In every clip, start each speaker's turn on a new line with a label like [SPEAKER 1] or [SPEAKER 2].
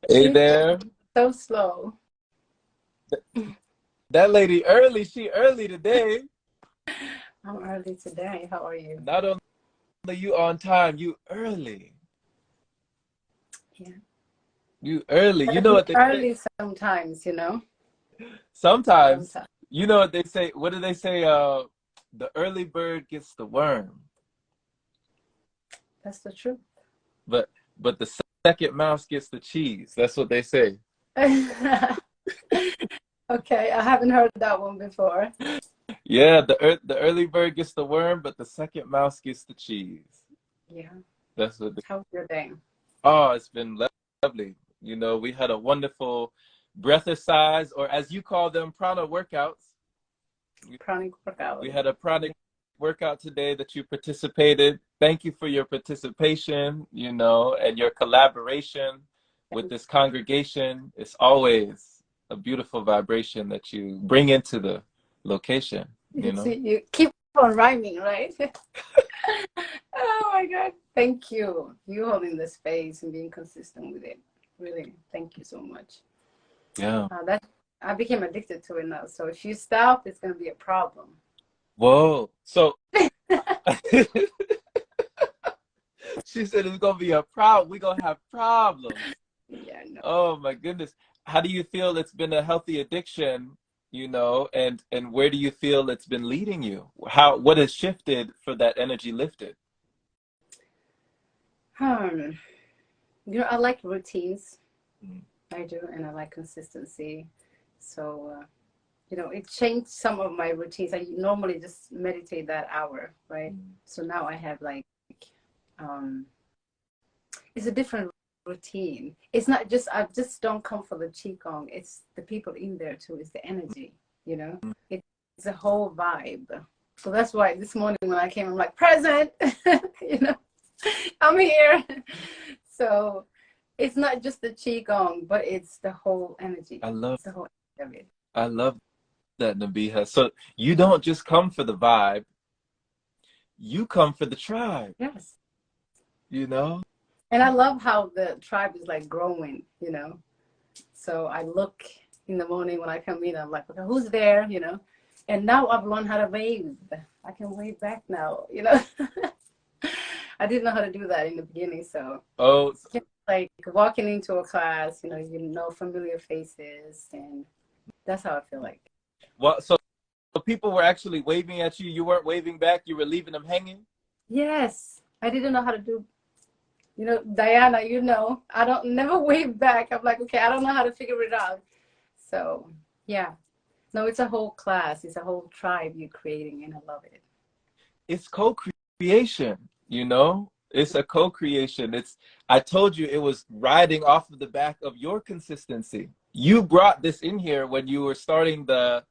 [SPEAKER 1] Hey
[SPEAKER 2] She's
[SPEAKER 1] there.
[SPEAKER 2] so slow.
[SPEAKER 1] That lady early, she early today.
[SPEAKER 2] I'm early today. How are you?
[SPEAKER 1] Not only you on time, you early.
[SPEAKER 2] Yeah.
[SPEAKER 1] You early. You
[SPEAKER 2] Gotta
[SPEAKER 1] know
[SPEAKER 2] be
[SPEAKER 1] what they say?
[SPEAKER 2] early sometimes, you know?
[SPEAKER 1] Sometimes,
[SPEAKER 2] Sometimes.
[SPEAKER 1] you know what they say? What do they say? The early bird gets the worm,
[SPEAKER 2] That's the truth.
[SPEAKER 1] but the second mouse gets the cheese. That's what they say.
[SPEAKER 2] Okay, I haven't heard that one before.
[SPEAKER 1] Yeah, the early bird gets the worm, but the second mouse gets the cheese.
[SPEAKER 2] Yeah.
[SPEAKER 1] That's what.
[SPEAKER 2] How's your day?
[SPEAKER 1] Oh, it's been lovely. You know, we had a wonderful breath exercise, or as you call them, prana workouts.
[SPEAKER 2] Chronic
[SPEAKER 1] We
[SPEAKER 2] workout.
[SPEAKER 1] had a prana workout today that you participated. Thank you for your participation, you know, and your collaboration with this congregation. It's always a beautiful vibration that you bring into the location, you
[SPEAKER 2] You
[SPEAKER 1] know.
[SPEAKER 2] see, you keep on rhyming, right? Oh my God. Thank you. You holding the space and being consistent with it. Really, thank you so much.
[SPEAKER 1] Yeah.
[SPEAKER 2] That I became addicted to it now. So if you stop, it's gonna be a problem.
[SPEAKER 1] Whoa. So she said it's gonna be a problem. We're gonna have problems.
[SPEAKER 2] Yeah, no.
[SPEAKER 1] Oh my goodness. How do you feel it's been a healthy addiction, you know, and where do you feel it's been leading you? What has shifted for that energy lifted?
[SPEAKER 2] Hmm. I like routines.
[SPEAKER 1] Mm,
[SPEAKER 2] I do, and I like consistency. So, it changed some of my routines. I normally just meditate that hour, right?
[SPEAKER 1] mm,
[SPEAKER 2] So now I have like, um, it's a different routine. It's not just, I just don't come for the qigong. It's the people in there too. It's the energy, you know?
[SPEAKER 1] mm.
[SPEAKER 2] It's a whole vibe. So that's why this morning when I came, I'm like, present, you know, I'm here. So it's not just the qigong, but it's the whole energy.
[SPEAKER 1] I love
[SPEAKER 2] It's the whole energy of it.
[SPEAKER 1] I love that, Nabiha. So you don't just come for the vibe, you come for the tribe,
[SPEAKER 2] Yes.
[SPEAKER 1] you know?
[SPEAKER 2] And I love how the tribe is like growing, you know. So I look in the morning when I come in, I'm like, okay, who's there, you know? And now I've learned how to wave. I can wave back now, you know. I didn't know how to do that in the beginning, so
[SPEAKER 1] Oh,
[SPEAKER 2] just like walking into a class, you know familiar faces, and that's how I feel like.
[SPEAKER 1] well, so people were actually waving at you. You weren't waving back. You were leaving them hanging.
[SPEAKER 2] Yes, I didn't know how to do. Diana, I don't never wave back. I'm like, okay, I don't know how to figure it out. So yeah, no, it's a whole class. It's a whole tribe you're creating, and I love it.
[SPEAKER 1] It's co-creation, you know? It's a co-creation. I told you it was riding off of the back of your consistency. You brought this in here when you were starting the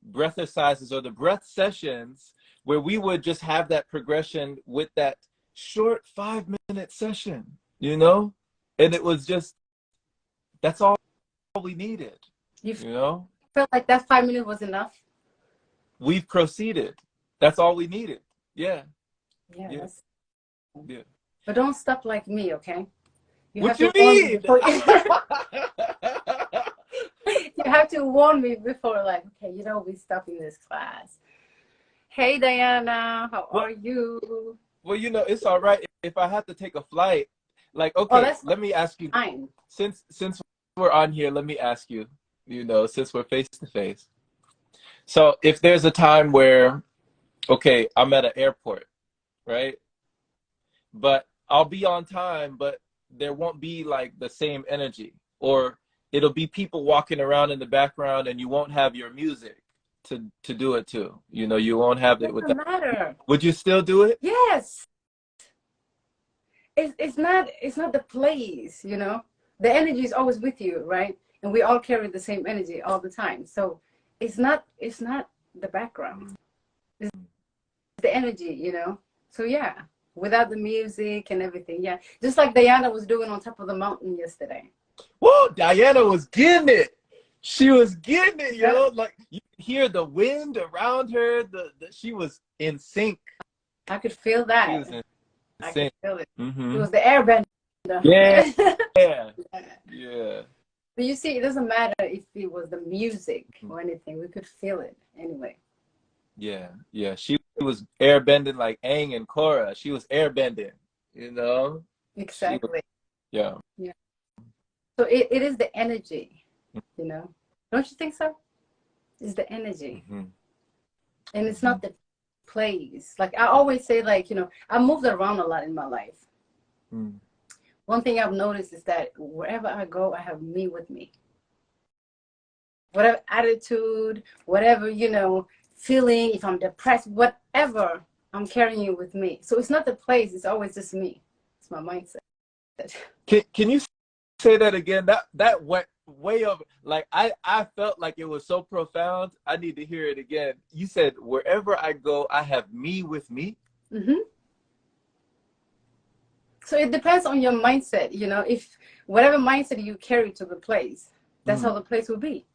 [SPEAKER 1] breath exercises or the breath sessions where we would just have that progression with that short 5-minute session, you know? And it was just, that's all we needed,
[SPEAKER 2] You
[SPEAKER 1] you know?
[SPEAKER 2] felt like that 5 minutes was enough?
[SPEAKER 1] We've proceeded. That's all we needed. Yeah.
[SPEAKER 2] Yeah,
[SPEAKER 1] Yeah.
[SPEAKER 2] that's.
[SPEAKER 1] Yeah.
[SPEAKER 2] But don't stop like me, okay? You
[SPEAKER 1] What
[SPEAKER 2] have
[SPEAKER 1] you
[SPEAKER 2] to warn me
[SPEAKER 1] mean?
[SPEAKER 2] before you have to warn me before, like, okay, we stop in this class. Hey, Diana, how
[SPEAKER 1] well,
[SPEAKER 2] are you?
[SPEAKER 1] well, you know, it's all right if I have to take a flight. Like,
[SPEAKER 2] Oh,
[SPEAKER 1] okay,
[SPEAKER 2] that's
[SPEAKER 1] let me ask you,
[SPEAKER 2] fine.
[SPEAKER 1] since we're on here, let me ask you, you know, since we're face to face. So if there's a time where, okay, I'm at an airport, right? But I'll be on time, but there won't be like the same energy, or it'll be people walking around in the background, and you won't have your music to do it to. You know, you won't have it with that.
[SPEAKER 2] Doesn't matter.
[SPEAKER 1] Would you still do it?
[SPEAKER 2] Yes, it's not the place. The energy is always with you, right? And we all carry the same energy all the time. So it's not the background. It's the energy. So yeah, without the music and everything, yeah. Just like Diana was doing on top of the mountain yesterday.
[SPEAKER 1] Whoa, Diana was getting it. She was getting it,
[SPEAKER 2] Yeah,
[SPEAKER 1] yo. Like you hear the wind around her. She was in sync.
[SPEAKER 2] I could feel
[SPEAKER 1] She
[SPEAKER 2] that.
[SPEAKER 1] was in
[SPEAKER 2] I could
[SPEAKER 1] sync.
[SPEAKER 2] feel it. It
[SPEAKER 1] Mm-hmm.
[SPEAKER 2] was the airbender.
[SPEAKER 1] Yeah,
[SPEAKER 2] Yeah.
[SPEAKER 1] yeah, yeah.
[SPEAKER 2] But you see, it doesn't matter if it was the music or anything. We could feel it anyway.
[SPEAKER 1] Yeah, yeah. She was airbending like Aang and Korra. She was airbending, you know? She was,
[SPEAKER 2] Exactly.
[SPEAKER 1] yeah.
[SPEAKER 2] Yeah. So it is the energy, you know? Don't you think so? It's the energy.
[SPEAKER 1] Mm-hmm.
[SPEAKER 2] And it's
[SPEAKER 1] Mm-hmm.
[SPEAKER 2] not the place. Like I always say, like, you know, I moved around a lot in my life.
[SPEAKER 1] Mm.
[SPEAKER 2] One thing I've noticed is that wherever I go, I have me with me. Whatever attitude, whatever, you know, feeling, if I'm depressed, whatever, I'm carrying it with me. So it's not the place, it's always just me. It's my mindset.
[SPEAKER 1] Can you say that again? That went way over. Like I felt like it was so profound. I need to hear it again. You said wherever I go, I have me with me.
[SPEAKER 2] Mm-hmm. So it depends on your mindset, you know, if whatever mindset you carry to the place, that's how
[SPEAKER 1] Mm.
[SPEAKER 2] the place will be.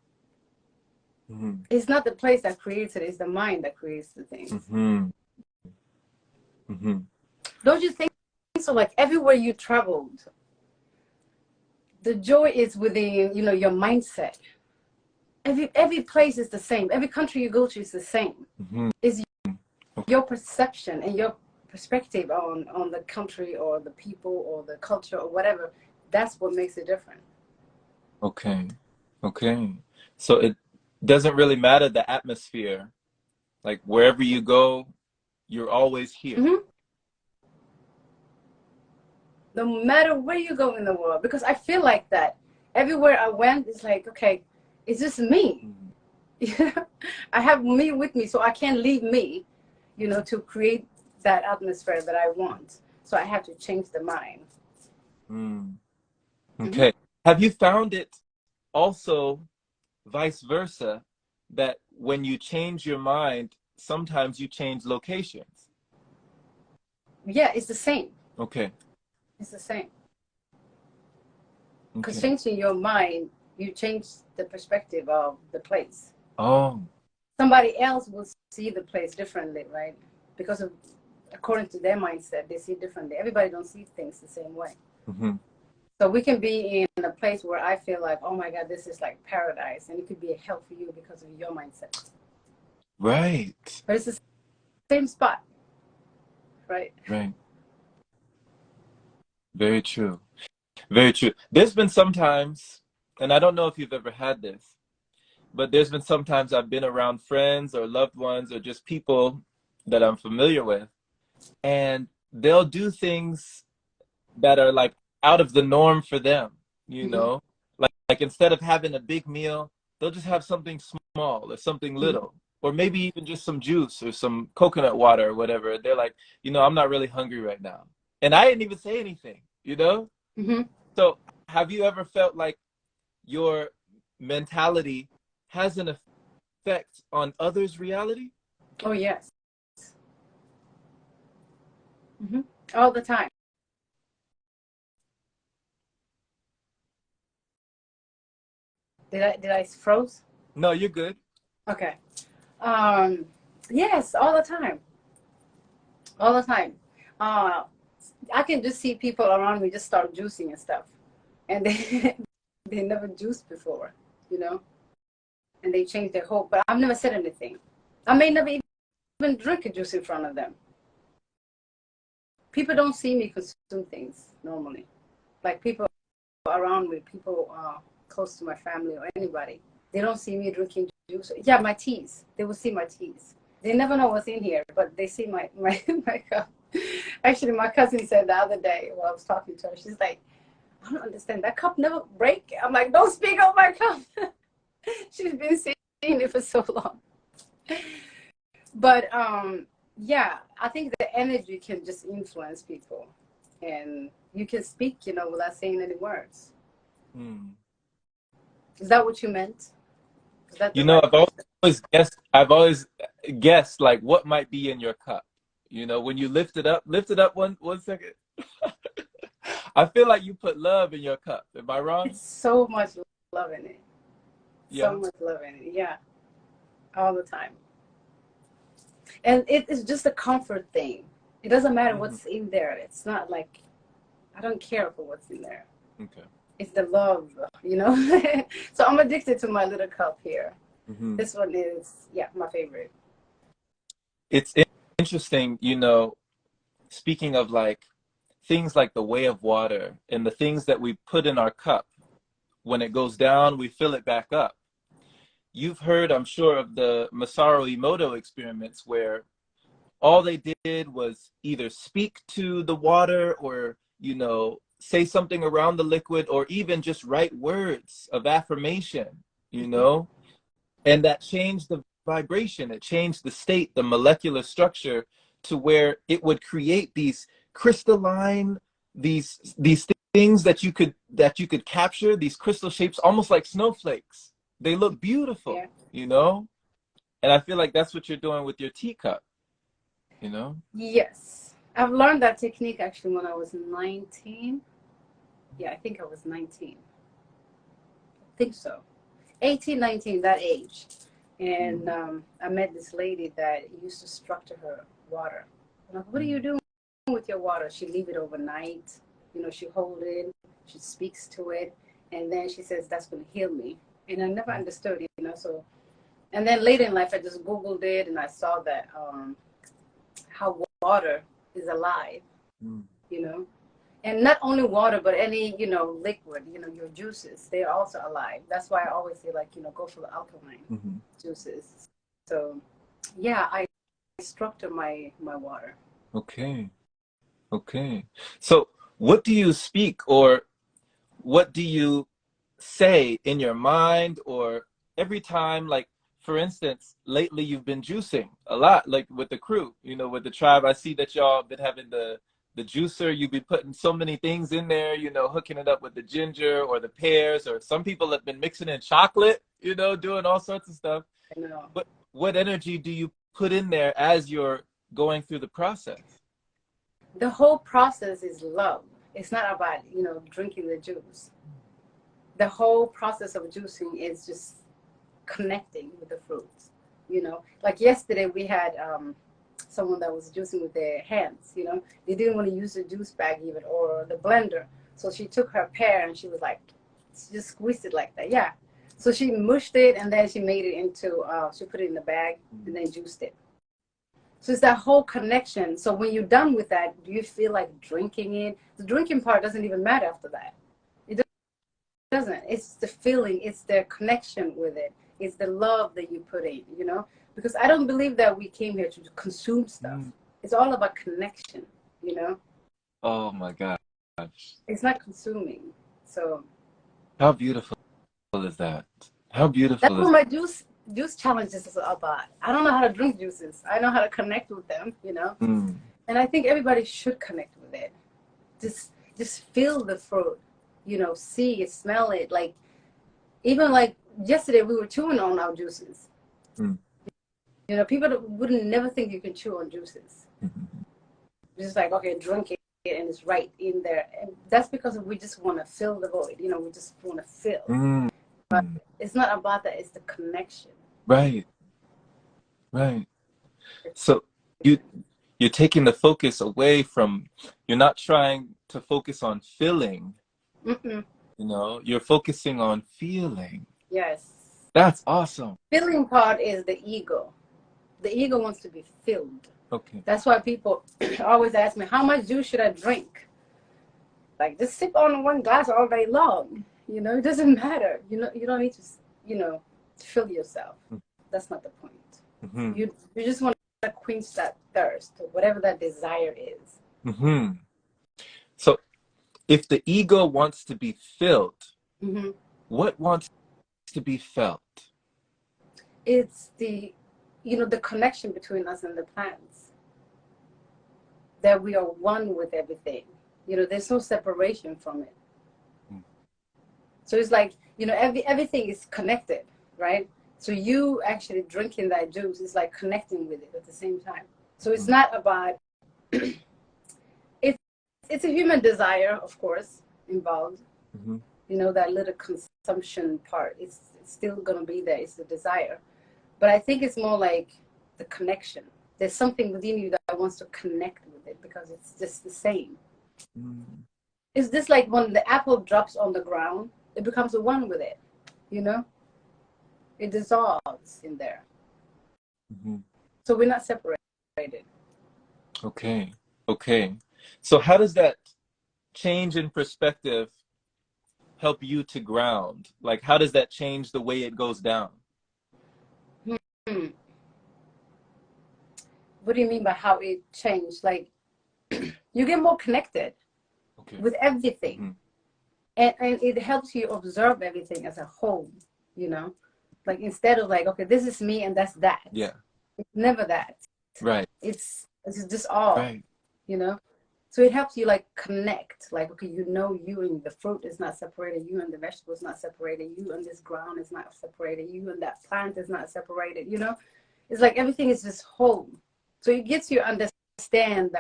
[SPEAKER 1] Mm-hmm.
[SPEAKER 2] It's not the place that creates it, it's the mind that creates the things.
[SPEAKER 1] Mm-hmm. Mm-hmm.
[SPEAKER 2] Don't you think so? Like everywhere you traveled, the joy is within, you know, your mindset. Every place is the same. Every country you go to is the same.
[SPEAKER 1] Mm-hmm.
[SPEAKER 2] It's your perception and your perspective on the country or the people or the culture or whatever. That's what makes it different.
[SPEAKER 1] Okay. Okay. So it doesn't really matter the atmosphere. Like wherever you go, you're always here.
[SPEAKER 2] Mm-hmm. No matter where you go in the world, because I feel like that everywhere I went, it's like, okay, it's just me.
[SPEAKER 1] Mm-hmm.
[SPEAKER 2] I have me with me, so I can't leave me, you know, to create that atmosphere that I want. So I have to change the mind.
[SPEAKER 1] Mm.
[SPEAKER 2] Mm-hmm.
[SPEAKER 1] Okay. Have you found it also vice versa that when you change your mind, sometimes you change locations?
[SPEAKER 2] Yeah, it's the same.
[SPEAKER 1] Okay.
[SPEAKER 2] It's the same. Because
[SPEAKER 1] Okay.
[SPEAKER 2] changing your mind, you change the perspective of the place.
[SPEAKER 1] Oh.
[SPEAKER 2] Somebody else will see the place differently, right? Because of according to their mindset, they see differently. Everybody don't see things the same way.
[SPEAKER 1] Mm-hmm.
[SPEAKER 2] So we can be in a place where I feel like, oh my God, this is like paradise, and it could be a hell for you because of your mindset.
[SPEAKER 1] Right.
[SPEAKER 2] But it's the same spot, right?
[SPEAKER 1] Right. Very true. Very true. There's been sometimes, and I don't know if you've ever had this, but there's been sometimes I've been around friends or loved ones or just people that I'm familiar with, and they'll do things that are like out of the norm for them, you
[SPEAKER 2] Mm-hmm.
[SPEAKER 1] know? Like instead of having a big meal, they'll just have something small or something
[SPEAKER 2] Mm-hmm.
[SPEAKER 1] little, or maybe even just some juice or some coconut water or whatever. They're like, I'm not really hungry right now. And I didn't even say anything, you know?
[SPEAKER 2] Mm-hmm.
[SPEAKER 1] So have you ever felt like your mentality has an effect on others' reality?
[SPEAKER 2] Oh yes. Mm-hmm. All the time. Did I froze?
[SPEAKER 1] No, you're good.
[SPEAKER 2] Okay. Um, yes, all the time. All the time. Uh, I can just see people around me just start juicing and stuff, and they they never juiced before, you know, and they change their whole. But I've never said anything. I may never even drink a juice in front of them. People don't see me consume things normally, like people around me, people close to my family or anybody. They don't see me drinking juice. Yeah, my teas. They will see my teas. They never know what's in here, but they see my cup. Actually, my cousin said the other day while I was talking to her, she's like, I don't understand. That cup never break. I'm like, don't speak of my cup. She's been seeing it for so long. But yeah, I think the energy can just influence people, and you can speak, you know, without saying any words.
[SPEAKER 1] Hmm.
[SPEAKER 2] Is that what you meant? Is that the
[SPEAKER 1] You know,
[SPEAKER 2] right question?
[SPEAKER 1] I've always guessed like what might be in your cup. When you lift it up one second. I feel like you put love in your cup. Am I wrong?
[SPEAKER 2] It's so much love in it. So
[SPEAKER 1] Yeah.
[SPEAKER 2] much love in it. Yeah, all the time. And it is just a comfort thing. It doesn't matter
[SPEAKER 1] Hmm.
[SPEAKER 2] what's in there. It's not like I don't care for what's in there.
[SPEAKER 1] Okay.
[SPEAKER 2] It's the love, you know. So I'm addicted to my little cup here.
[SPEAKER 1] Hmm.
[SPEAKER 2] This one is, yeah, my favorite.
[SPEAKER 1] It's interesting, speaking of like things like the way of water and the things that we put in our cup, when it goes down, we fill it back up. You've heard, I'm sure, of the Masaru Emoto experiments where all they did was either speak to the water or, say something around the liquid or even just write words of affirmation, you know, and that changed the vibration. It changed the state, the molecular structure to where it would create these crystalline, these things that you could capture, these crystal shapes, almost like snowflakes. They look beautiful,
[SPEAKER 2] Yeah.
[SPEAKER 1] you know? And I feel like that's what you're doing with your teacup, you know?
[SPEAKER 2] Yes. I've learned that technique actually when I was 19. Yeah, I think I was 19. I think so. 18, 19, that age. And
[SPEAKER 1] Mm.
[SPEAKER 2] I met this lady that used to structure her water. I'm like, what are you doing with your water? She leave it overnight. She hold it. She speaks to it. And then she says, that's going to heal me. And I never understood, so. And then later in life, I just Googled it and I saw that how water is alive,
[SPEAKER 1] Mm.
[SPEAKER 2] you know. And not only water, but any, liquid, your juices, they're also alive. That's why I always say, like, go for the alkaline
[SPEAKER 1] Mhm.
[SPEAKER 2] juices. So, yeah, I structure my water.
[SPEAKER 1] Okay. Okay. So, what do you speak or what do you say in your mind or every time, like, for instance, lately you've been juicing a lot, like with the crew, with the tribe. I see that y'all been having the juicer. You've been putting so many things in there, hooking it up with the ginger or the pears, or some people have been mixing in chocolate, doing all sorts of stuff.
[SPEAKER 2] I know.
[SPEAKER 1] But what energy do you put in there as you're going through the process?
[SPEAKER 2] The whole process is love. It's not about, drinking the juice. The whole process of juicing is just connecting with the fruits. Like yesterday we had someone that was juicing with their hands. They didn't want to use the juice bag even or the blender, so she took her pear and she was like, she just squeezed it like that. Yeah, so she mushed it and then she made it into she put it in the bag and then juiced it. So it's that whole connection. So when you're done with that, do you feel like drinking it? The drinking part doesn't even matter after that. It doesn't. It's the feeling, it's the connection with it, it's the love that you put in, because I don't believe that we came here to consume stuff.
[SPEAKER 1] Mm.
[SPEAKER 2] It's all about connection.
[SPEAKER 1] Oh my gosh.
[SPEAKER 2] It's not consuming. So
[SPEAKER 1] How beautiful is that? How
[SPEAKER 2] that's
[SPEAKER 1] beautiful
[SPEAKER 2] what
[SPEAKER 1] is
[SPEAKER 2] my juice challenges is about. I don't know how to drink juices. I know how to connect with them.
[SPEAKER 1] mm.
[SPEAKER 2] And I think everybody should connect with it. Just feel the fruit, see it, smell it. Like, even like yesterday we were chewing on our juices.
[SPEAKER 1] Mm.
[SPEAKER 2] People wouldn't never think you can chew on juices.
[SPEAKER 1] Mhm.
[SPEAKER 2] It's just like, okay, drink it and it's right in there. And that's because we just want to fill the void. We just want to fill.
[SPEAKER 1] Mm.
[SPEAKER 2] But it's not about that. It's the connection.
[SPEAKER 1] Right, right. So you you're taking the focus away from, you're not trying to focus on feeling,
[SPEAKER 2] Mm-mm.
[SPEAKER 1] you're focusing on feeling.
[SPEAKER 2] Yes.
[SPEAKER 1] That's awesome.
[SPEAKER 2] Feeling part is the ego. The ego wants to be filled.
[SPEAKER 1] Okay.
[SPEAKER 2] That's why people always ask me, how much juice should I drink? Like, just sip on one glass all day long. It doesn't matter. You don't need to, fill yourself. That's not the point.
[SPEAKER 1] Mm-hmm.
[SPEAKER 2] You just want to quench that thirst, whatever that desire is.
[SPEAKER 1] Mm-hmm. So if the ego wants to be filled,
[SPEAKER 2] Mm-hmm.
[SPEAKER 1] what wants to be felt?
[SPEAKER 2] It's the connection between us and the plants. That we are one with everything. There's no separation from it.
[SPEAKER 1] Mm.
[SPEAKER 2] So it's like, everything is connected, right? So you actually drinking that juice is like connecting with it at the same time. So it's not about, it's a human desire, of course, involved.
[SPEAKER 1] Mm-hmm.
[SPEAKER 2] That little consumption part, it's still going to be there. It's the desire. But I think it's more like the connection. There's something within you that wants to connect with it because it's just the same.
[SPEAKER 1] Mm.
[SPEAKER 2] It's just like when the apple drops on the ground, it becomes one with it, you know? It dissolves in there.
[SPEAKER 1] Mm-hmm.
[SPEAKER 2] So we're not separated.
[SPEAKER 1] Okay. Okay. So how does that change in perspective help you to ground? Like, how does that change the way it goes down?
[SPEAKER 2] Hmm. What do you mean by how it changed? Like, you get more connected
[SPEAKER 1] Okay.
[SPEAKER 2] with everything.
[SPEAKER 1] Mm-hmm.
[SPEAKER 2] And it helps you observe everything as a whole, you know? Like, instead of like, okay, this is me and that's that.
[SPEAKER 1] Yeah.
[SPEAKER 2] It's never that.
[SPEAKER 1] Right.
[SPEAKER 2] It's just all,
[SPEAKER 1] Right.
[SPEAKER 2] you know? So it helps you like connect. Like, okay, you know, you and the fruit is not separated, you and the vegetable is not separated, you and this ground is not separated, you and that plant is not separated, you know? It's like everything is just whole. So it gets you understand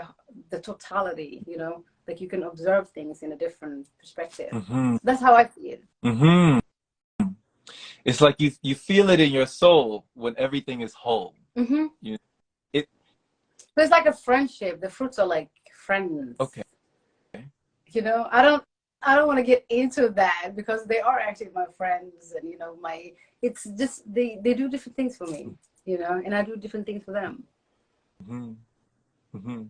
[SPEAKER 2] the totality, you know? Like you can observe things in a different perspective.
[SPEAKER 1] Mm-hmm.
[SPEAKER 2] So that's how I feel.
[SPEAKER 1] Mm-hmm. It's like you feel it in your soul when everything is whole.
[SPEAKER 2] Mm-hmm.
[SPEAKER 1] It
[SPEAKER 2] So it's like a friendship. The fruits are like friends.
[SPEAKER 1] okay.
[SPEAKER 2] You know, I don't want to get into that because they are actually my friends, and you know, it's just they do different things for me, you know, and I do different things for them.
[SPEAKER 1] Mm-hmm. Mm-hmm.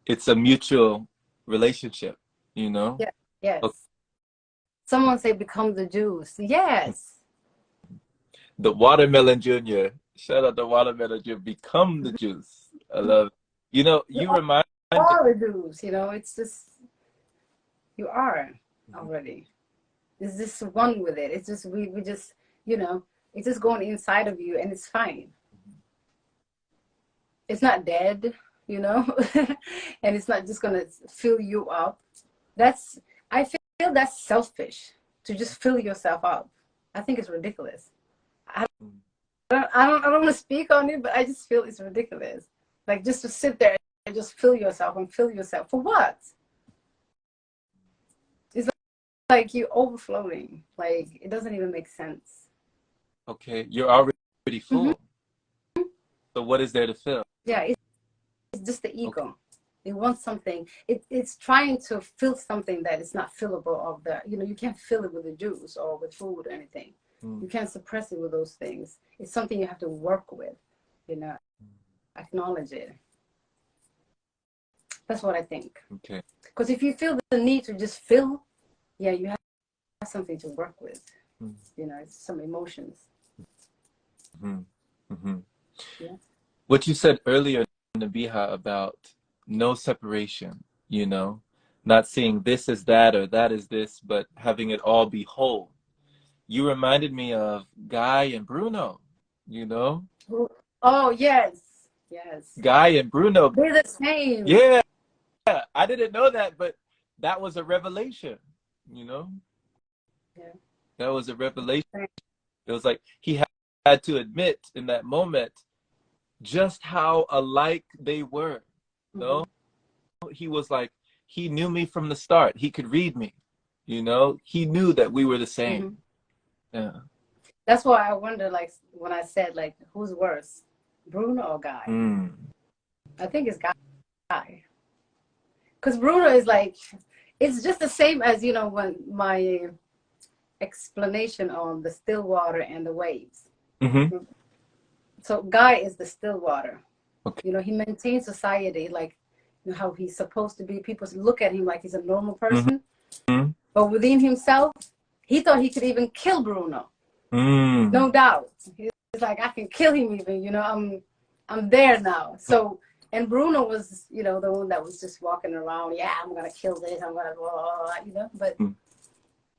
[SPEAKER 1] It's a mutual relationship, you know?
[SPEAKER 2] Yeah. Yes.
[SPEAKER 1] Okay.
[SPEAKER 2] Someone say become the juice. Yes.
[SPEAKER 1] The watermelon junior. Shout out to watermelon junior. Become the juice. I love it. You know,
[SPEAKER 2] You
[SPEAKER 1] you remind me.
[SPEAKER 2] are the juice, you know, it's just you are already. It's just one with it. It's just we just, you know, it's just going inside of you and it's fine. It's not dead, you know, and it's not just gonna fill you up. That's I feel that's selfish to just fill yourself up. I think it's ridiculous. I don't want to speak on it, but I just feel it's ridiculous. Like just to sit there and just fill yourself and fill yourself for what? It's like you overflowing. Like it doesn't even make sense.
[SPEAKER 1] Okay, you're already
[SPEAKER 2] Mm-hmm.
[SPEAKER 1] full. So what is there to fill?
[SPEAKER 2] Yeah, it's just the ego.
[SPEAKER 1] Okay.
[SPEAKER 2] It wants something. It's trying to fill something that is not fillable of the, you know, you can't fill it with the juice or with food or anything. You can't suppress it with those things. It's something you have to work with, you know, acknowledge it. That's what I think.
[SPEAKER 1] Okay.
[SPEAKER 2] Because if you feel the need to just fill, yeah, you have something to work with. You know, it's some emotions.
[SPEAKER 1] Mm-hmm. Mm-hmm.
[SPEAKER 2] Yeah.
[SPEAKER 1] What you said earlier, Nabiha, about no separation, you know, not seeing this as that or that is this, but having it all be whole. You reminded me of Guy and Bruno, you know?
[SPEAKER 2] Oh, yes. Yes.
[SPEAKER 1] Guy and Bruno.
[SPEAKER 2] They're the same.
[SPEAKER 1] Yeah, I didn't know that, but that was a revelation, you know?
[SPEAKER 2] Yeah.
[SPEAKER 1] That was a revelation. It was like he had to admit in that moment just how alike they were. You know? He was like, he knew me from the start. He could read me, you know? He knew that we were the same. Yeah.
[SPEAKER 2] That's why I wonder, like, when I said, like, who's worse, Bruno or Guy? I think it's Guy. Because Bruno is like, it's just the same as, you know, when my explanation on the still water and the waves.
[SPEAKER 1] Mm-hmm.
[SPEAKER 2] So Guy is the still water.
[SPEAKER 1] Okay.
[SPEAKER 2] You know, he maintains society like, you know, how he's supposed to be. People look at him like he's a normal person.
[SPEAKER 1] Mm-hmm.
[SPEAKER 2] But within himself, he thought he could even kill Bruno. No doubt. He's like, I can kill him even, you know, I'm there now. So, and Bruno was, you know, the one that was just walking around, yeah, I'm going to kill this, I'm going to, blah, you know, but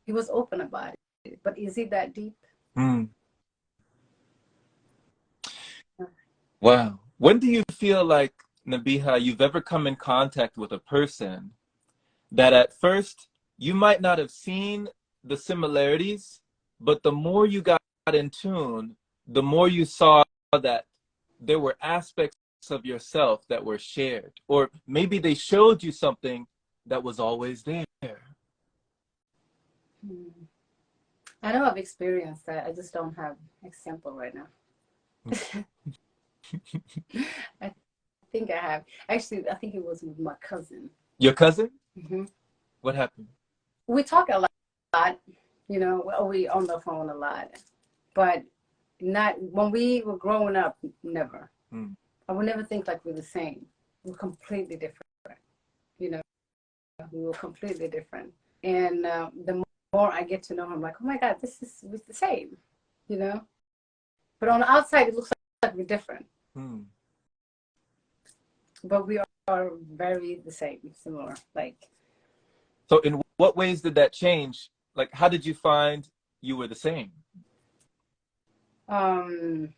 [SPEAKER 2] he was open about it. But is he that deep?
[SPEAKER 1] Wow. When do you feel like, Nabiha, you've ever come in contact with a person that at first you might not have seen the similarities, but the more you got in tune, the more you saw that there were aspects of yourself that were shared, or maybe they showed you something that was always there?
[SPEAKER 2] I know I've experienced that. I just don't have example right now. I think I have. Actually, I think it was with my cousin.
[SPEAKER 1] Your cousin?
[SPEAKER 2] Mm-hmm.
[SPEAKER 1] What happened?
[SPEAKER 2] We talk a lot, you know, we on the phone a lot, but not when we were growing up, never.
[SPEAKER 1] Mm.
[SPEAKER 2] I would never think like we're the same. We're completely different, you know, we were completely different. And the more I get to know him, like, oh my God, we're the same, you know? But on the outside, it looks like we're different.
[SPEAKER 1] Mm.
[SPEAKER 2] But we are very the same, similar. Like,
[SPEAKER 1] So in what ways did that change? Like, how did you find you were the same?
[SPEAKER 2] um,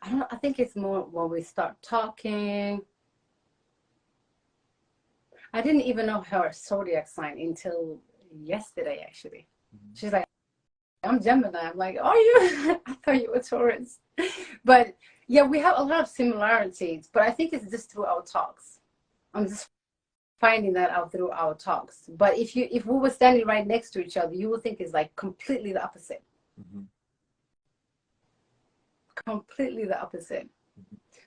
[SPEAKER 2] I don't know, I think it's more when we start talking. I didn't even know her zodiac sign until yesterday, actually.
[SPEAKER 1] Mm-hmm.
[SPEAKER 2] She's like, I'm Gemini. I'm like, are you? I thought you were Taurus. But yeah, we have a lot of similarities, but I think it's just through our talks. I'm just finding that out through our talks. But if we were standing right next to each other, you would think it's like completely the opposite.
[SPEAKER 1] Mm-hmm.
[SPEAKER 2] Completely the opposite.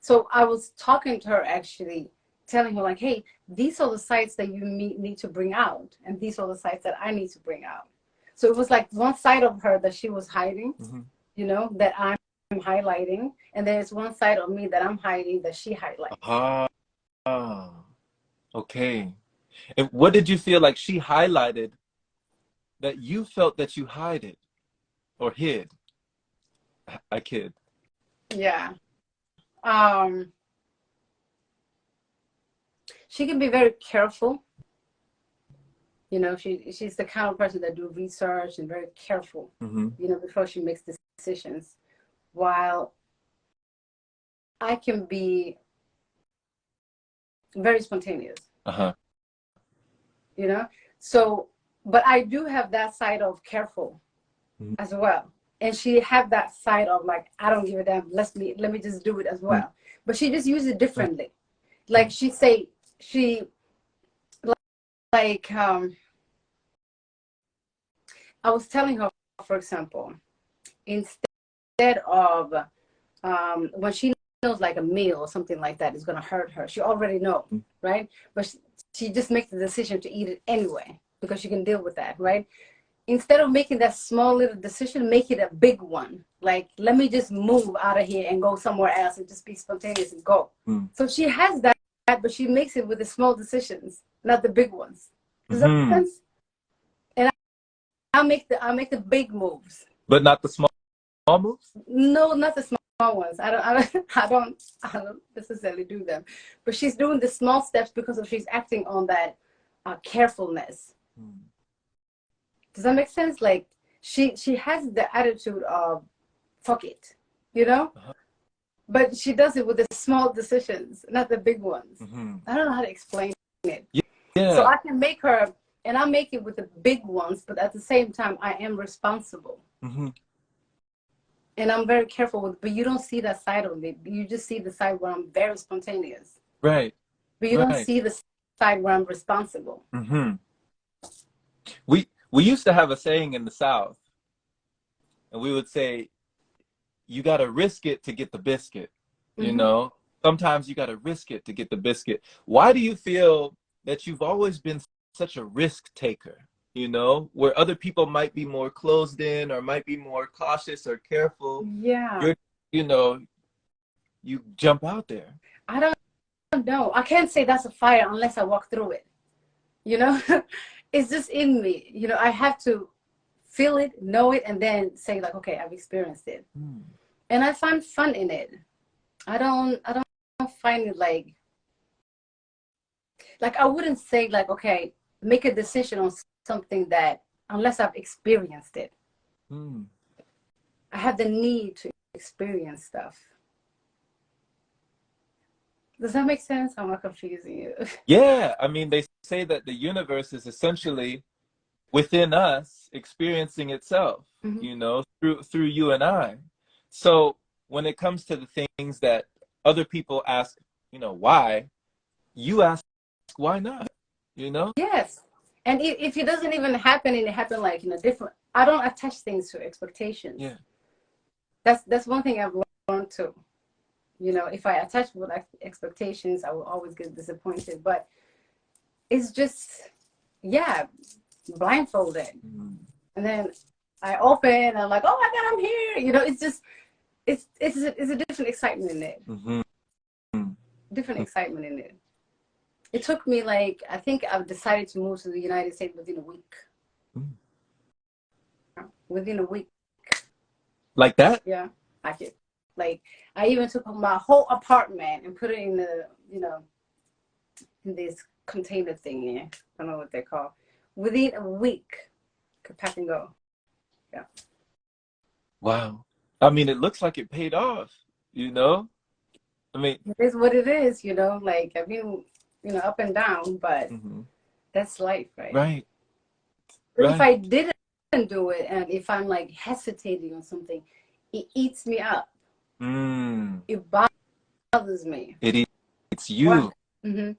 [SPEAKER 2] So I was talking to her, actually telling her like, hey, these are the sides that you need to bring out, and these are the sides that I need to bring out. So it was like one side of her that she was hiding,
[SPEAKER 1] Mm-hmm.
[SPEAKER 2] you know, that I'm highlighting, and there's one side of me that I'm hiding that she highlights.
[SPEAKER 1] Ah, okay. And what did you feel like she highlighted that you felt that you hid it or hid? I kid.
[SPEAKER 2] Yeah. Um, she can be very careful. You know, she's the kind of person that do research and very careful,
[SPEAKER 1] Mm-hmm.
[SPEAKER 2] you know, before she makes decisions. While I can be very spontaneous,
[SPEAKER 1] Uh-huh.
[SPEAKER 2] you know. So, but I do have that side of careful
[SPEAKER 1] Mm-hmm.
[SPEAKER 2] as well, and she have that side of like, I don't give a damn. Let me just do it as well. But she just uses it differently. Like she like I was telling her, for example, instead of when she knows like a meal or something like that is going to hurt her, she already know, right? But she just makes the decision to eat it anyway because she can deal with that, right? Instead of making that small little decision, make it a big one. Like, let me just move out of here and go somewhere else and just be spontaneous and go.
[SPEAKER 1] Mm-hmm.
[SPEAKER 2] So she has that, but she makes it with the small decisions, not the big ones. Does that make
[SPEAKER 1] Mm-hmm.
[SPEAKER 2] sense? And I'll make the big moves.
[SPEAKER 1] But not the small moves?
[SPEAKER 2] No, not the small ones. I don't necessarily do them. But she's doing the small steps because of she's acting on that carefulness.
[SPEAKER 1] Mm.
[SPEAKER 2] Does that make sense? Like she has the attitude of fuck it, you know?
[SPEAKER 1] Uh-huh.
[SPEAKER 2] But she does it with the small decisions, not the big ones.
[SPEAKER 1] Mm-hmm.
[SPEAKER 2] I don't know how to explain it. So
[SPEAKER 1] Yeah.
[SPEAKER 2] I can make her, and I make it with the big ones, but at the same time, I am responsible.
[SPEAKER 1] Mm-hmm.
[SPEAKER 2] And I'm very careful with, but you don't see that side of me. You just see the side where I'm very spontaneous.
[SPEAKER 1] Right.
[SPEAKER 2] But you don't
[SPEAKER 1] Right.
[SPEAKER 2] see the side where I'm responsible.
[SPEAKER 1] Mm-hmm. We used to have a saying in the South, and we would say, you got to risk it to get the biscuit. You
[SPEAKER 2] Mm-hmm.
[SPEAKER 1] know, sometimes you got to risk it to get the biscuit. Why do you feel that you've always been such a risk taker? You know, where other people might be more closed in or might be more cautious or careful.
[SPEAKER 2] Yeah.
[SPEAKER 1] You're, you know, you jump out there.
[SPEAKER 2] I don't know. I can't say that's a fire unless I walk through it. You know, it's just in me. You know, I have to feel it, know it, and then say like, okay, I've experienced it.
[SPEAKER 1] Hmm.
[SPEAKER 2] And I find fun in it. I don't find it like I wouldn't say like, okay, make a decision on something that unless I've experienced it.
[SPEAKER 1] Hmm.
[SPEAKER 2] I have the need to experience stuff. Does that make sense? Am I confusing you?
[SPEAKER 1] Yeah, I mean, they say that the universe is essentially within us experiencing itself,
[SPEAKER 2] Mm-hmm.
[SPEAKER 1] you know, through you and I. So when it comes to the things that other people ask, you know, why, you ask why not, you know?
[SPEAKER 2] Yes. And if it doesn't even happen and it happened like in a different, I don't attach things to expectations.
[SPEAKER 1] Yeah.
[SPEAKER 2] That's one thing I've learned too. You know, if I attach with expectations, I will always get disappointed. But it's just yeah, blindfolded.
[SPEAKER 1] Mm.
[SPEAKER 2] And then I open and I'm like, oh my God, I'm here. You know, it's just, it's a different excitement in it.
[SPEAKER 1] Mm-hmm.
[SPEAKER 2] Different excitement in it. It took me like, I think I've decided to move to the United States within a week.
[SPEAKER 1] Mm.
[SPEAKER 2] Within a week.
[SPEAKER 1] Like that?
[SPEAKER 2] Yeah, I did. Like, I even took my whole apartment and put it in the, you know, in this container thingy. I don't know what they're called. Within a week, could pack and go. Yeah.
[SPEAKER 1] Wow. I mean, it looks like it paid off, you know? I mean,
[SPEAKER 2] It is what it is, you know, like I've been, you know, up and down, but
[SPEAKER 1] mm-hmm.
[SPEAKER 2] that's life, right?
[SPEAKER 1] Right.
[SPEAKER 2] But if
[SPEAKER 1] Right.
[SPEAKER 2] I didn't do it and if I'm like hesitating on something, it eats me up.
[SPEAKER 1] Mm.
[SPEAKER 2] It bothers me.
[SPEAKER 1] It's
[SPEAKER 2] What?
[SPEAKER 1] you.
[SPEAKER 2] Mm-hmm.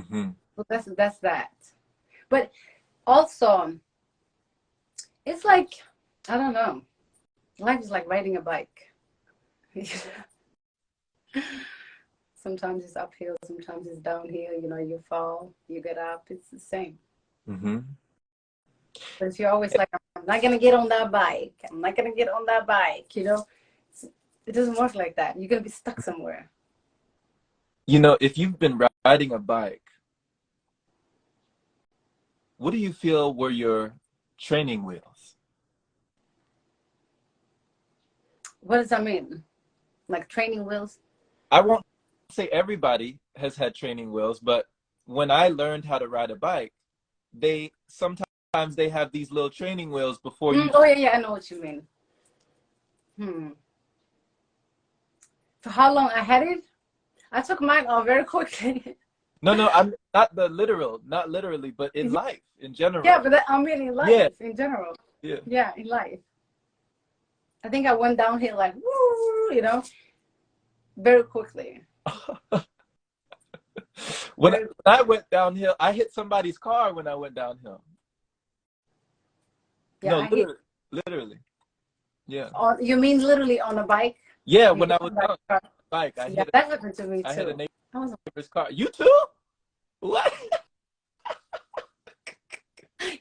[SPEAKER 1] Mm-hmm.
[SPEAKER 2] So that's that. But also, it's like, I don't know. Life is like riding a bike. Sometimes it's uphill, sometimes it's downhill. You know, you fall, you get up. It's the same.
[SPEAKER 1] Mm-hmm.
[SPEAKER 2] But if you're always like, I'm not gonna get on that bike. I'm not gonna get on that bike. You know, it doesn't work like that. You're gonna be stuck somewhere.
[SPEAKER 1] You know, if you've been riding a bike, what do you feel were your training wheels?
[SPEAKER 2] What does that mean? Like training wheels?
[SPEAKER 1] I won't say everybody has had training wheels, but when I learned how to ride a bike, they sometimes they have these little training wheels before you.
[SPEAKER 2] Oh yeah, I know what you mean. For how long I had it? I took mine off very quickly.
[SPEAKER 1] No, I'm not not literally, but in life, in general.
[SPEAKER 2] Yeah, but I mean in
[SPEAKER 1] Yeah,
[SPEAKER 2] life, in general.
[SPEAKER 1] yeah.
[SPEAKER 2] Yeah, in life. I think I went downhill like, woo, you know, very quickly.
[SPEAKER 1] When
[SPEAKER 2] Very,
[SPEAKER 1] I went downhill, I hit somebody's car when I went downhill.
[SPEAKER 2] yeah,
[SPEAKER 1] No,
[SPEAKER 2] I hit.
[SPEAKER 1] literally. Yeah.
[SPEAKER 2] You mean literally on a bike?
[SPEAKER 1] Yeah,
[SPEAKER 2] You
[SPEAKER 1] when
[SPEAKER 2] hit
[SPEAKER 1] I was
[SPEAKER 2] somebody's
[SPEAKER 1] on
[SPEAKER 2] car.
[SPEAKER 1] a bike,
[SPEAKER 2] Yeah, that happened to me
[SPEAKER 1] I hit a
[SPEAKER 2] too. I was,
[SPEAKER 1] neighbor's car. You too? What?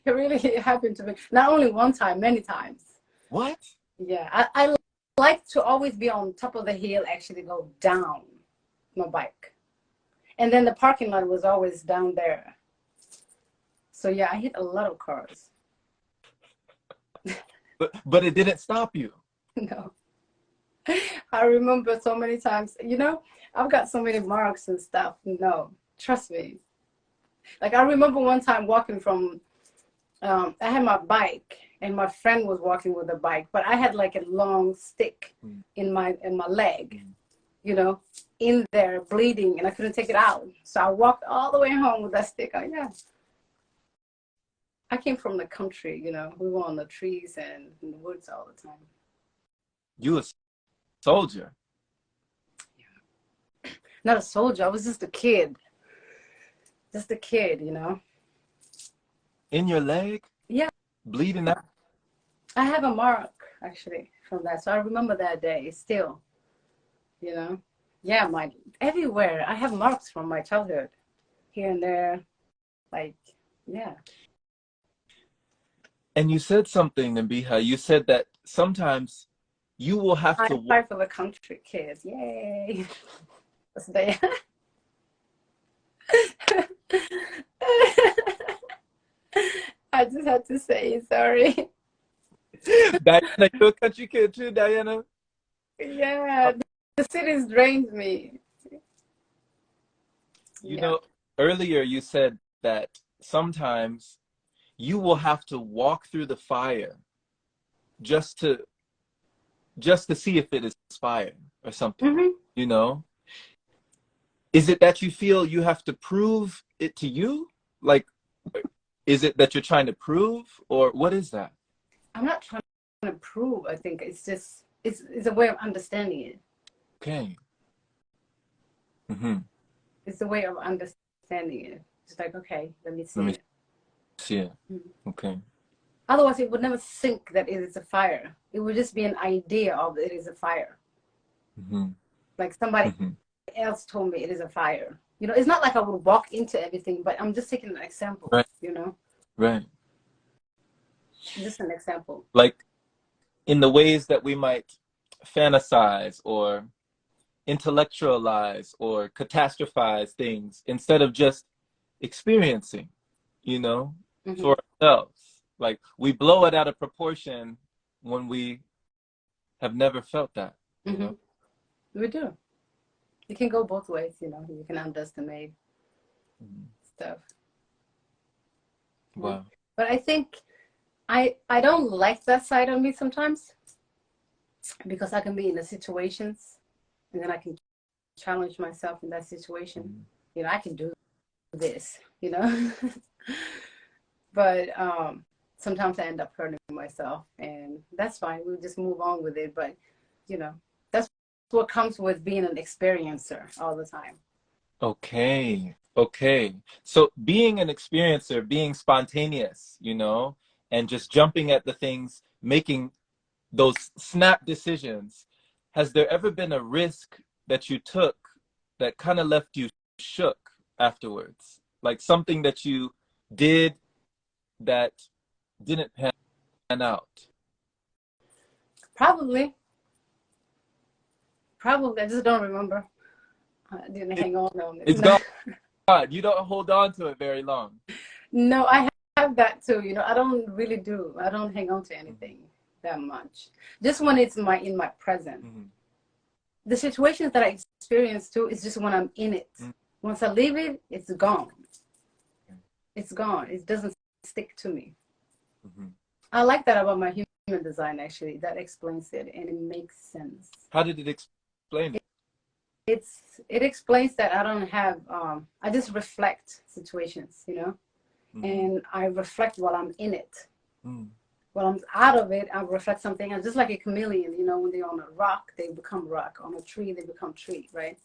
[SPEAKER 2] it really happened to me. Not only one time, many times.
[SPEAKER 1] What?
[SPEAKER 2] Yeah, I like to always be on top of the hill, actually go down my bike. And then the parking lot was always down there. So yeah, I hit a lot of cars.
[SPEAKER 1] But it didn't stop you.
[SPEAKER 2] No. I remember so many times, you know, I've got so many marks and stuff. No, trust me. Like I remember one time walking from, I had my bike and my friend was walking with a bike, but I had like a long stick in my leg, you know, in there bleeding, and I couldn't take it out. So I walked all the way home with that stick. Oh yeah. I came from the country, you know. We were on the trees and in the woods all the time.
[SPEAKER 1] You a soldier.
[SPEAKER 2] Not a soldier. I was just a kid. Just a kid, you know.
[SPEAKER 1] In your leg?
[SPEAKER 2] Yeah.
[SPEAKER 1] Bleeding out?
[SPEAKER 2] I have a mark actually from that. So I remember that day still, you know. Yeah, everywhere. I have marks from my childhood. Here and there. Like, yeah.
[SPEAKER 1] And you said something, Nabiha. You said that sometimes you will have
[SPEAKER 2] I
[SPEAKER 1] to
[SPEAKER 2] fight for the country kids. Yay. That's the I just had to say sorry.
[SPEAKER 1] Diana, you're a country kid too, Diana?
[SPEAKER 2] Yeah, the cities drained me.
[SPEAKER 1] You
[SPEAKER 2] Yeah.
[SPEAKER 1] know, earlier you said that sometimes you will have to walk through the fire just to see if it is fire or something, you know? Is it that you feel you have to prove it to you? Like, is it that you're trying to prove, or what is that?
[SPEAKER 2] I'm not trying to prove. I think it's just it's a way of understanding it.
[SPEAKER 1] Okay.
[SPEAKER 2] It's a way of understanding it. It's like, okay, let me see
[SPEAKER 1] Let me
[SPEAKER 2] it.
[SPEAKER 1] see it. Okay.
[SPEAKER 2] Otherwise, it would never think that it is a fire. It would just be an idea of it is a fire. Like somebody else told me it is a fire. You know, it's not like I would walk into everything, but I'm just taking an example,
[SPEAKER 1] Right.
[SPEAKER 2] you know,
[SPEAKER 1] Right.
[SPEAKER 2] just an example.
[SPEAKER 1] Like in the ways that we might fantasize or intellectualize or catastrophize things instead of just experiencing, you know, for ourselves. Like we blow it out of proportion when we have never felt that, you know?
[SPEAKER 2] We do. You can go both ways, you know, you can underestimate stuff.
[SPEAKER 1] Wow.
[SPEAKER 2] But I think I don't like that side of me sometimes, because I can be in the situations and then I can challenge myself in that situation. You know, I can do this, you know. But sometimes I end up hurting myself, and that's fine. We'll just move on with it. But, you know, that's what comes with being an experiencer all the time.
[SPEAKER 1] Okay. Okay. So being an experiencer, being spontaneous, you know, and just jumping at the things, making those snap decisions, has there ever been a risk that you took that kind of left you shook afterwards? Like something that you did that didn't pan out?
[SPEAKER 2] Probably. I just don't remember. I didn't hang on it.
[SPEAKER 1] It's gone. You don't hold on to it very long.
[SPEAKER 2] No, I have that too. You know, I don't really do. I don't hang on to anything that much. Just when it's in my present. The situations that I experience too is just when I'm in it. Once I leave it, it's gone. It's gone. It doesn't stick to me. I like that about my human design, actually. That explains it, and it makes sense.
[SPEAKER 1] How did it explain it?
[SPEAKER 2] It explains that I don't have I just reflect situations, you know, and I reflect while I'm in it. While I'm out of it, I reflect something else. Just like a chameleon, you know, when they're on a rock, they become rock. On a tree, they become tree, right?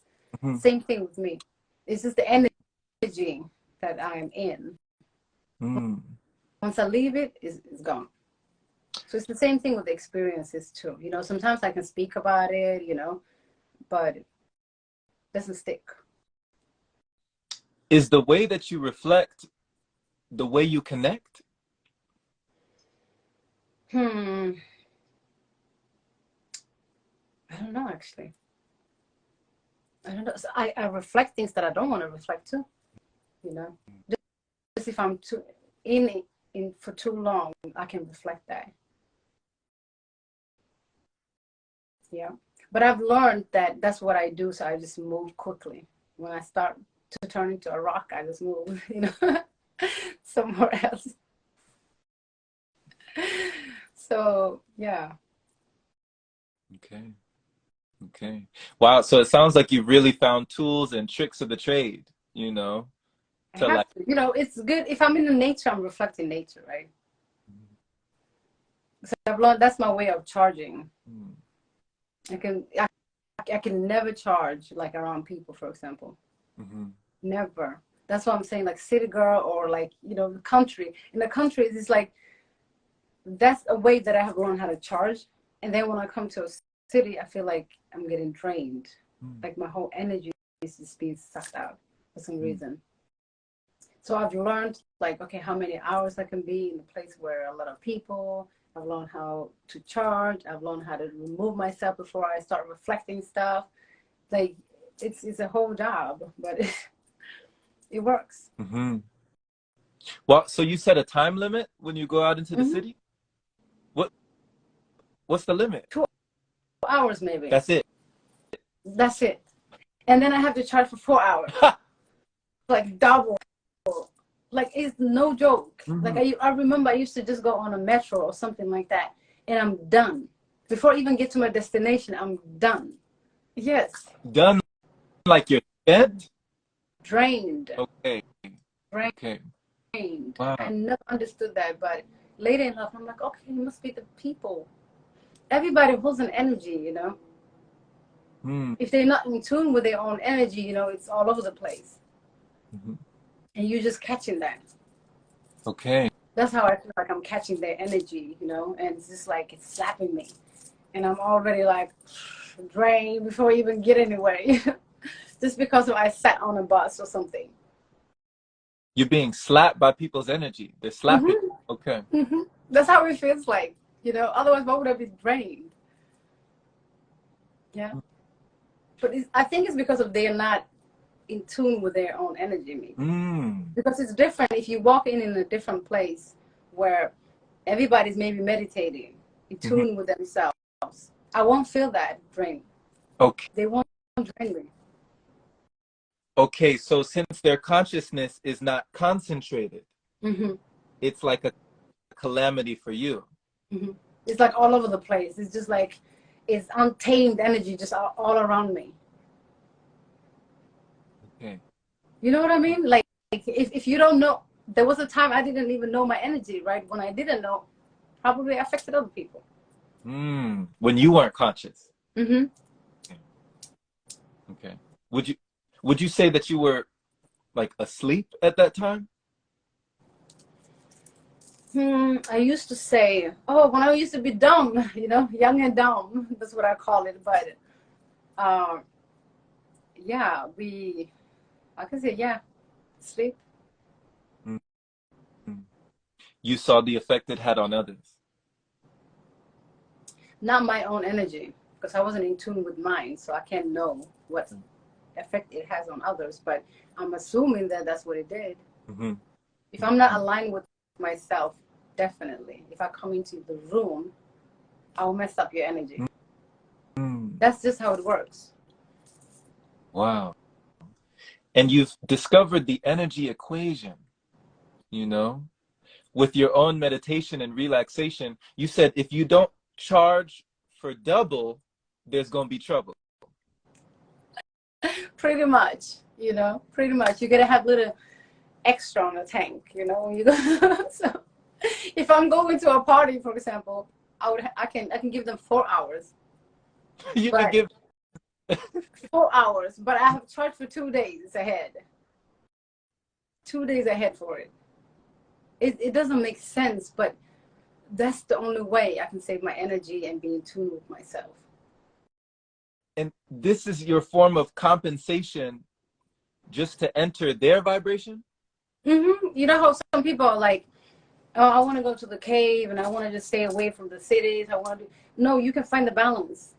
[SPEAKER 2] Same thing with me. It's just the energy that I'm in. Once I leave it, it's gone. So it's the same thing with the experiences too. You know, sometimes I can speak about it, you know, but it doesn't stick.
[SPEAKER 1] Is the way that you reflect the way you connect?
[SPEAKER 2] I don't know, actually. I don't know. So I reflect things that I don't want to reflect too, you know. Just if I'm too in for too long, I can reflect that. Yeah. But I've learned that that's what I do, so I just move quickly. When I start to turn into a rock, I just move, you know, somewhere else. So, yeah.
[SPEAKER 1] Okay. Okay. Wow. So it sounds like you really found tools and tricks of the trade, you know,
[SPEAKER 2] I
[SPEAKER 1] to
[SPEAKER 2] have
[SPEAKER 1] like.
[SPEAKER 2] to. You know, it's good. If I'm in the nature, I'm reflecting nature, right? So I've learned that's my way of charging. I can never charge like around people, for example. Never. That's why I'm saying like city girl or like, you know, the country. In the country, it's like, that's a way that I have learned how to charge. And then when I come to a city, I feel like I'm getting drained. Like my whole energy is just being sucked out for some reason. So I've learned like, okay, how many hours I can be in a place where a lot of people. I've learned how to charge. I've learned how to remove myself before I start reflecting stuff. Like it's a whole job, but it works.
[SPEAKER 1] Well, so you set a time limit when you go out into the city? What's the limit?
[SPEAKER 2] 2 hours maybe.
[SPEAKER 1] That's it.
[SPEAKER 2] That's it. And then I have to charge for 4 hours. Like double. Like it's no joke. Like I remember I used to just go on a metro or something like that, and I'm done. Before I even get to my destination, I'm done. Yes.
[SPEAKER 1] Done like you're spent?
[SPEAKER 2] Drained.
[SPEAKER 1] Okay.
[SPEAKER 2] Drained.
[SPEAKER 1] Okay.
[SPEAKER 2] Wow. I never understood that, but later in life, I'm like, okay, it must be the people. Everybody holds an energy, you know. If they're not in tune with their own energy, you know, it's all over the place. And you're just catching that.
[SPEAKER 1] Okay.
[SPEAKER 2] That's how I feel like I'm catching their energy, you know, and it's just like it's slapping me. And I'm already like drained before I even get anywhere. just because I sat on a bus or something.
[SPEAKER 1] You're being slapped by people's energy. They're slapping.
[SPEAKER 2] Mm-hmm.
[SPEAKER 1] Okay.
[SPEAKER 2] Mm-hmm. That's how it feels like, you know. Otherwise, why would I be drained? Yeah. But I think it's because of they're not in tune with their own energy, maybe. Because it's different if you walk in a different place where everybody's maybe meditating, in tune with themselves. I won't feel that drain.
[SPEAKER 1] Okay.
[SPEAKER 2] They won't drain me.
[SPEAKER 1] Okay, so since their consciousness is not concentrated, it's like a calamity for you.
[SPEAKER 2] It's like all over the place. It's just like it's untamed energy just all around me.
[SPEAKER 1] Okay.
[SPEAKER 2] You know what I mean? Like if you don't know, there was a time I didn't even know my energy, right? When I didn't know, probably affected other people.
[SPEAKER 1] When you weren't conscious. Okay. Would you say that you were like asleep at that time?
[SPEAKER 2] I used to say, oh, when I used to be dumb, you know, young and dumb. That's what I call it. But yeah, I can say, yeah, sleep.
[SPEAKER 1] You saw the effect it had on others.
[SPEAKER 2] Not my own energy, because I wasn't in tune with mine, so I can't know what effect it has on others. But I'm assuming that that's what it did. If I'm not aligned with myself, definitely. If I come into the room, I'll mess up your energy. That's just how it works.
[SPEAKER 1] Wow. And you've discovered the energy equation, you know, with your own meditation and relaxation. You said if you don't charge for double, there's going to be trouble.
[SPEAKER 2] Pretty much, you know, pretty much. You gotta have little extra on the tank, you know, when you go. So if I'm going to a party, for example, I can give them 4 hours.
[SPEAKER 1] You can give
[SPEAKER 2] 4 hours, but I have charged for 2 days ahead. 2 days ahead for it. It doesn't make sense, but that's the only way I can save my energy and be in tune with myself.
[SPEAKER 1] And this is your form of compensation just to enter their vibration?
[SPEAKER 2] You know how some people are like, oh, I want to go to the cave and I want to just stay away from the cities. I want to No, you can find the balance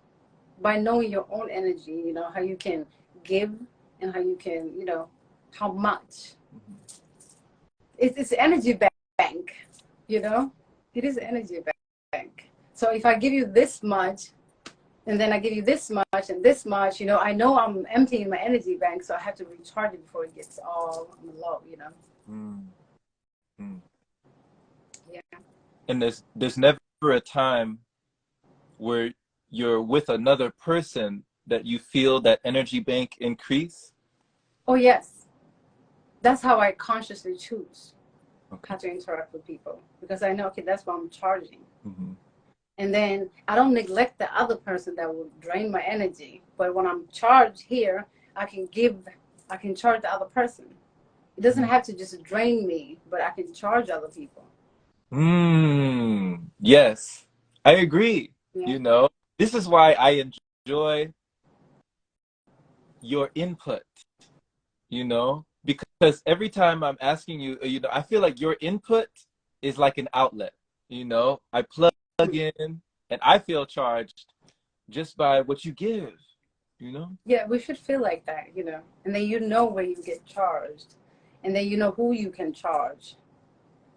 [SPEAKER 2] by knowing your own energy, you know, how you can give and how you can, you know, how much. It's energy bank, you know? It is energy bank. So if I give you this much, and then I give you this much and this much, you know I'm emptying my energy bank, so I have to recharge it before it gets all low, you know? Yeah.
[SPEAKER 1] And there's never a time where you're with another person that you feel that energy bank increase?
[SPEAKER 2] Oh, yes. That's how I consciously choose how to interact with people, because I know, okay, that's what I'm charging. And then I don't neglect the other person that will drain my energy. But when I'm charged here, I can charge the other person. It doesn't have to just drain me, but I can charge other people.
[SPEAKER 1] Yes, I agree.
[SPEAKER 2] Yeah.
[SPEAKER 1] You know, this is why I enjoy your input, you know, because every time I'm asking you, you know, I feel like your input is like an outlet, you know, I plug in and I feel charged just by what you give, you know?
[SPEAKER 2] Yeah, we should feel like that, you know, and then you know where you get charged, and then you know who you can charge,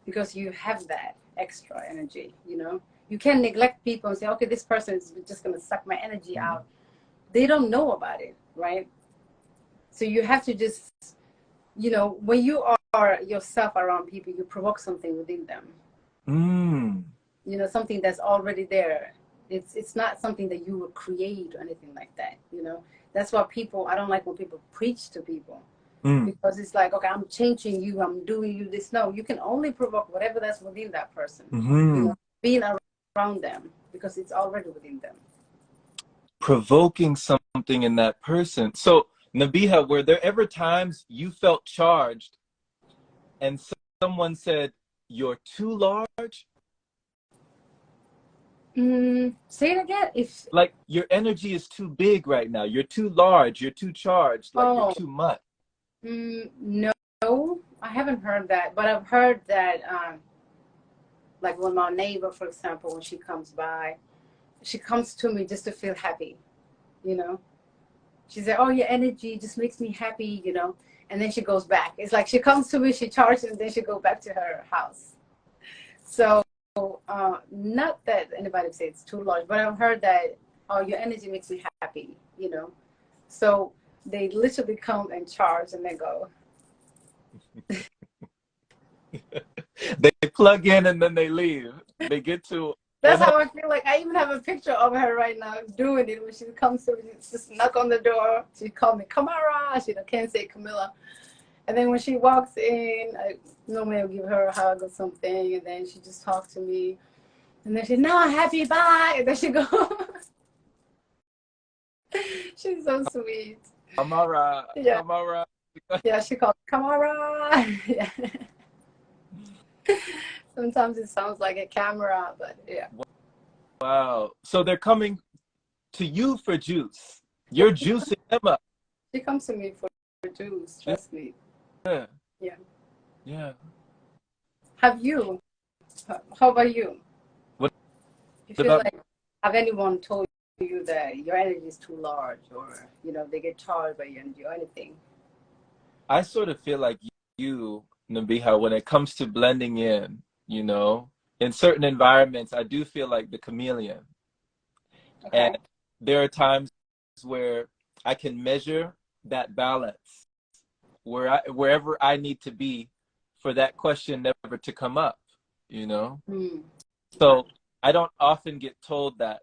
[SPEAKER 2] because you have that extra energy, you know. You can't neglect people and say, okay, this person is just going to suck my energy out. They don't know about it, right? So you have to just, you know, when you are yourself around people, you provoke something within them. You know, something that's already there. It's not something that you would create or anything like that, you know. That's why I don't like when people preach to people, because it's like, okay, I'm changing you, I'm doing you this. No, you can only provoke whatever that's within that person, you know, being around them, because it's already within them.
[SPEAKER 1] Provoking something in that person. So, Nabiha, were there ever times you felt charged and someone said, you're too large?
[SPEAKER 2] Say it again. If
[SPEAKER 1] Like your energy is too big right now. You're too large. You're too charged. Like you're
[SPEAKER 2] oh,
[SPEAKER 1] too much.
[SPEAKER 2] no, I haven't heard that, but I've heard that like when my neighbor, for example, when she comes by, she comes to me just to feel happy, you know. She said, "Oh, your energy just makes me happy," you know. And then she goes back. It's like she comes to me, she charges, and then she go back to her house. So, not that anybody say it's too large, but I've heard that, oh, your energy makes me happy, you know. So they literally come and charge and then go.
[SPEAKER 1] They plug in and then they leave. They get to
[SPEAKER 2] That's
[SPEAKER 1] 100.
[SPEAKER 2] how I feel like. I even have a picture of her right now doing it. When she comes to me, she just knock on the door. She called me Kamara. She can't say Kamilla. And then when she walks in, I normally I'll give her a hug or something. And then she just talks to me. And then she, no, happy, bye. And then she goes. She's so sweet.
[SPEAKER 1] Amara,
[SPEAKER 2] Yeah.
[SPEAKER 1] Amara.
[SPEAKER 2] Yeah, she called Kamara. Yeah. Sometimes it sounds like a camera, but yeah.
[SPEAKER 1] Wow. So they're coming to you for juice. You're juicing them up.
[SPEAKER 2] She comes to me for juice, trust me.
[SPEAKER 1] Yeah.
[SPEAKER 2] Yeah.
[SPEAKER 1] Yeah.
[SPEAKER 2] Have you? How about you?
[SPEAKER 1] What
[SPEAKER 2] You feel
[SPEAKER 1] about
[SPEAKER 2] like, have anyone told you that your energy is too large, or you know they get charged by your energy or anything?
[SPEAKER 1] I sort of feel like you, Nabiha, when it comes to blending in, you know, in certain environments, I do feel like the chameleon.
[SPEAKER 2] Okay.
[SPEAKER 1] And there are times where I can measure that balance wherever I need to be for that question never to come up, you know?
[SPEAKER 2] Hmm.
[SPEAKER 1] So I don't often get told that,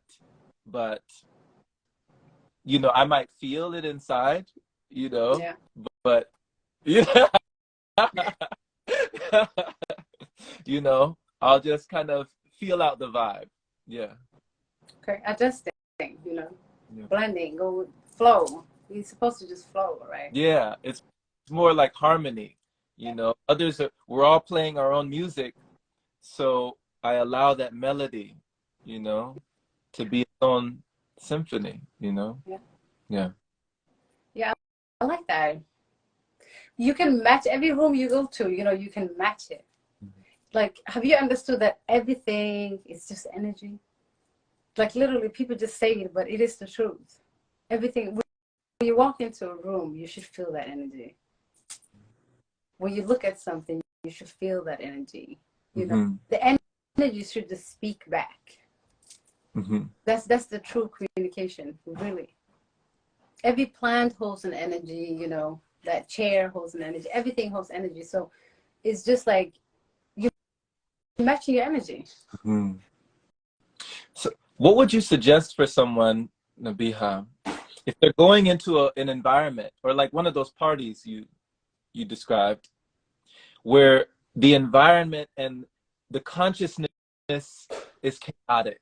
[SPEAKER 1] but you know, I might feel it inside, you know,
[SPEAKER 2] Yeah.
[SPEAKER 1] but yeah, you know, I'll just kind of feel out the vibe. Yeah.
[SPEAKER 2] Okay. Adjusting, you know,
[SPEAKER 1] Yeah.
[SPEAKER 2] blending, go with flow. You're supposed to just flow, right?
[SPEAKER 1] Yeah, it's more like harmony, you know. We're all playing our own music, so I allow that melody, you know, to be its own symphony, you know.
[SPEAKER 2] Yeah.
[SPEAKER 1] Yeah.
[SPEAKER 2] Yeah. I like that. You can match every room you go to. You know, you can match it. Like, have you understood that everything is just energy? Like literally, people just say it, but it is the truth. Everything. When you walk into a room, you should feel that energy. When you look at something, you should feel that energy. You know,
[SPEAKER 1] Hmm.
[SPEAKER 2] the energy should just speak back.
[SPEAKER 1] Hmm.
[SPEAKER 2] That's the true communication, really. Every plant holds an energy. You know, that chair holds an energy. Everything holds energy. So it's just like you matching your energy.
[SPEAKER 1] Hmm. So, what would you suggest for someone, Nabiha, if they're going into an environment or like one of those parties you described, where the environment and the consciousness is chaotic,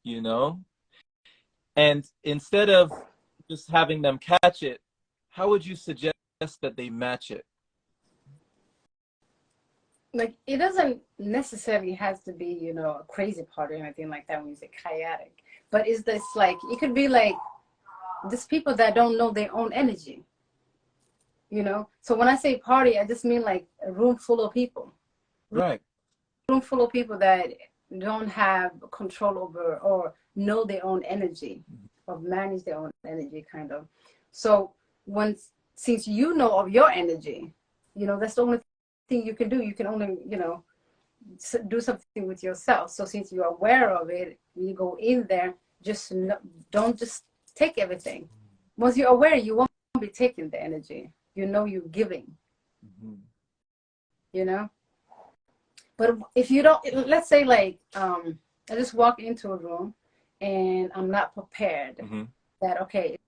[SPEAKER 1] you know? And instead of just having them catch it, how would you suggest that they match it?
[SPEAKER 2] Like it doesn't necessarily has to be, you know, a crazy party or anything like that when you say chaotic. But is this like it could be like just people that don't know their own energy, you know? So when I say party, I just mean like a room full of people.
[SPEAKER 1] Right.
[SPEAKER 2] Room full of people that don't have control over or know their own energy or manage their own energy kind of. So once since you know of your energy, you know, that's the only thing you can do. You can only, you know, do something with yourself. So since you're aware of it, when you go in there, just don't just take everything. Once you're aware, you won't be taking the energy. You know you're giving,
[SPEAKER 1] Hmm.
[SPEAKER 2] you know? But if you don't, let's say like, I just walk into a room and I'm not prepared
[SPEAKER 1] Hmm.
[SPEAKER 2] that, okay,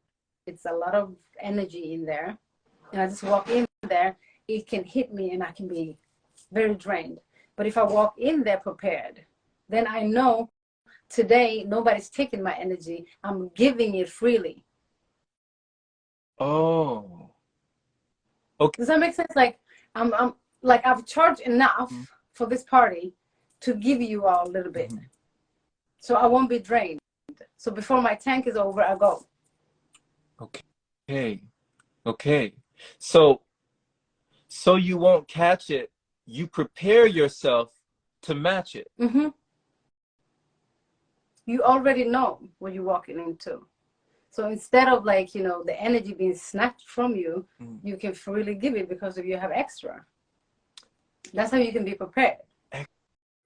[SPEAKER 2] it's a lot of energy in there. And I just walk in there, it can hit me and I can be very drained. But if I walk in there prepared, then I know today nobody's taking my energy. I'm giving it freely.
[SPEAKER 1] Oh, okay.
[SPEAKER 2] Does that make sense? Like I'm like I've charged enough for this party to give you all a little bit.
[SPEAKER 1] Mhm.
[SPEAKER 2] So I won't be drained. So before my tank is over, I go.
[SPEAKER 1] Okay. Okay. So you won't catch it. You prepare yourself to match it.
[SPEAKER 2] Mm-hmm. You already know what you're walking into. So instead of like, you know, the energy being snatched from you, you can freely give it because if you have extra. That's how you can be prepared.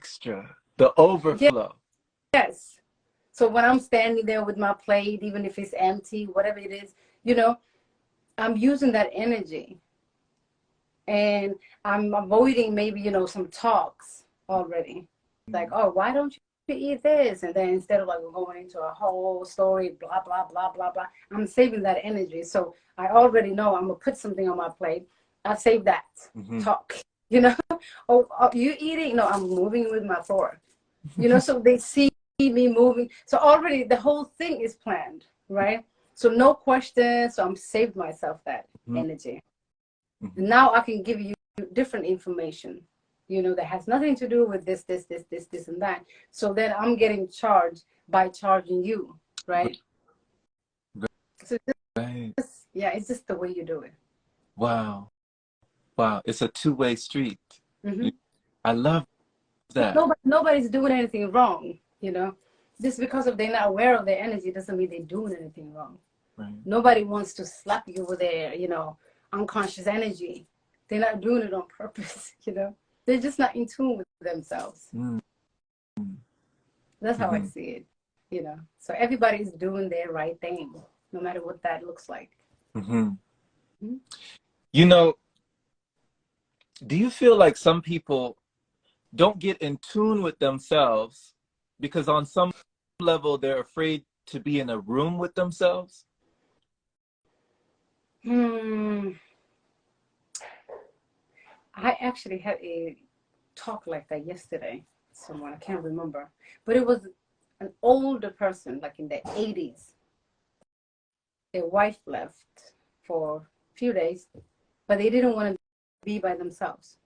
[SPEAKER 1] Extra. The overflow.
[SPEAKER 2] Yes. So when I'm standing there with my plate, even if it's empty, whatever it is, you know, I'm using that energy. And I'm avoiding maybe, you know, some talks already. Like, oh, why don't you eat this? And then instead of like going into a whole story, blah, blah, blah, blah, blah, I'm saving that energy. So I already know I'm going to put something on my plate. I save that talk, you know. Oh, you eating? No, I'm moving with my fork, you know, so they see me moving. So already the whole thing is planned, right? So no questions. So I'm saved myself that energy. And now I can give you different information, you know, that has nothing to do with this, and that. So then I'm getting charged by charging you, right? So
[SPEAKER 1] Right.
[SPEAKER 2] yeah, it's just the way you do it.
[SPEAKER 1] Wow. Wow. It's a two-way street.
[SPEAKER 2] Mm-hmm.
[SPEAKER 1] I love that.
[SPEAKER 2] Nobody's doing anything wrong, you know. Just because of they're not aware of their energy doesn't mean they're doing anything wrong.
[SPEAKER 1] Right.
[SPEAKER 2] Nobody wants to slap you with their, you know, unconscious energy. They're not doing it on purpose, you know. They're just not in tune with themselves. That's how I see it, you know. So everybody's doing their right thing, no matter what that looks like.
[SPEAKER 1] You know, do you feel like some people don't get in tune with themselves because on some level they're afraid to be in a room with themselves?
[SPEAKER 2] I actually had a talk like that yesterday. Someone, I can't remember, but it was an older person, like in their 80s. Their wife left for a few days, but they didn't want to be by themselves.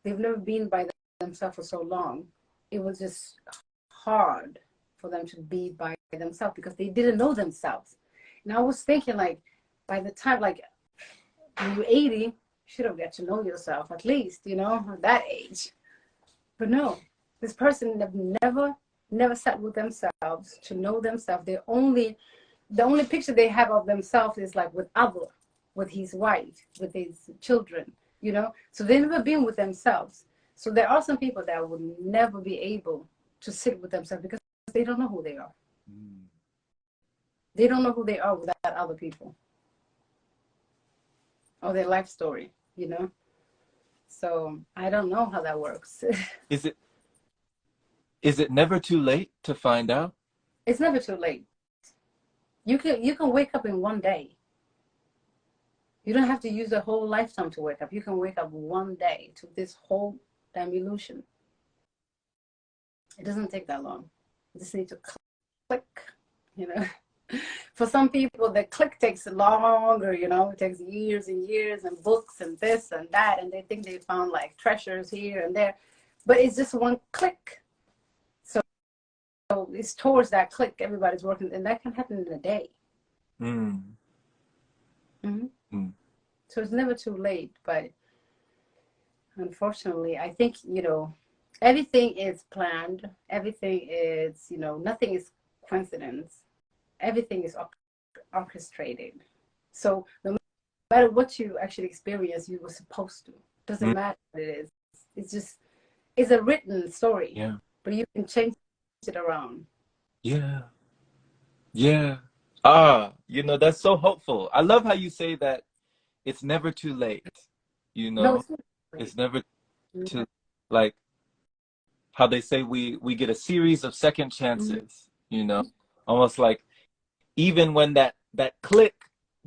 [SPEAKER 2] They've never been by themselves for so long. It was just hard for them to be by themselves because they didn't know themselves. And I was thinking, like, by the time, like, when you're 80, you should have got to know yourself at least, you know, at that age. But no, this person have never sat with themselves to know themselves. The only picture they have of themselves is like with his wife, with his children, you know. So they've never been with themselves. So there are some people that would never be able to sit with themselves because they don't know who they are. They don't know who they are without other people or their life story, you know. So I don't know how that works.
[SPEAKER 1] Is it never too late to find out?
[SPEAKER 2] It's never too late. You can wake up in one day. You don't have to use a whole lifetime to wake up. You can wake up one day to this whole damn illusion. It doesn't take that long. You just need to click, you know. For some people, the click takes longer, you know. It takes years and years and books and this and that, and they think they found like treasures here and there. But it's just one click. So it's towards that click everybody's working, and that can happen in a day. So it's never too late, but unfortunately, I think, you know, everything is planned. Everything is, you know, nothing is coincidence. Everything is orchestrated. So no matter what you actually experience, you were supposed to. Doesn't matter what it is. It's just, it's a written story.
[SPEAKER 1] Yeah.
[SPEAKER 2] But you can change it around.
[SPEAKER 1] Yeah. Yeah. Ah, you know, that's so hopeful. I love how you say that it's never too late. You
[SPEAKER 2] No,
[SPEAKER 1] know,
[SPEAKER 2] it's not late.
[SPEAKER 1] it's never too, like how they say we get a series of second chances, you know, almost like even when that click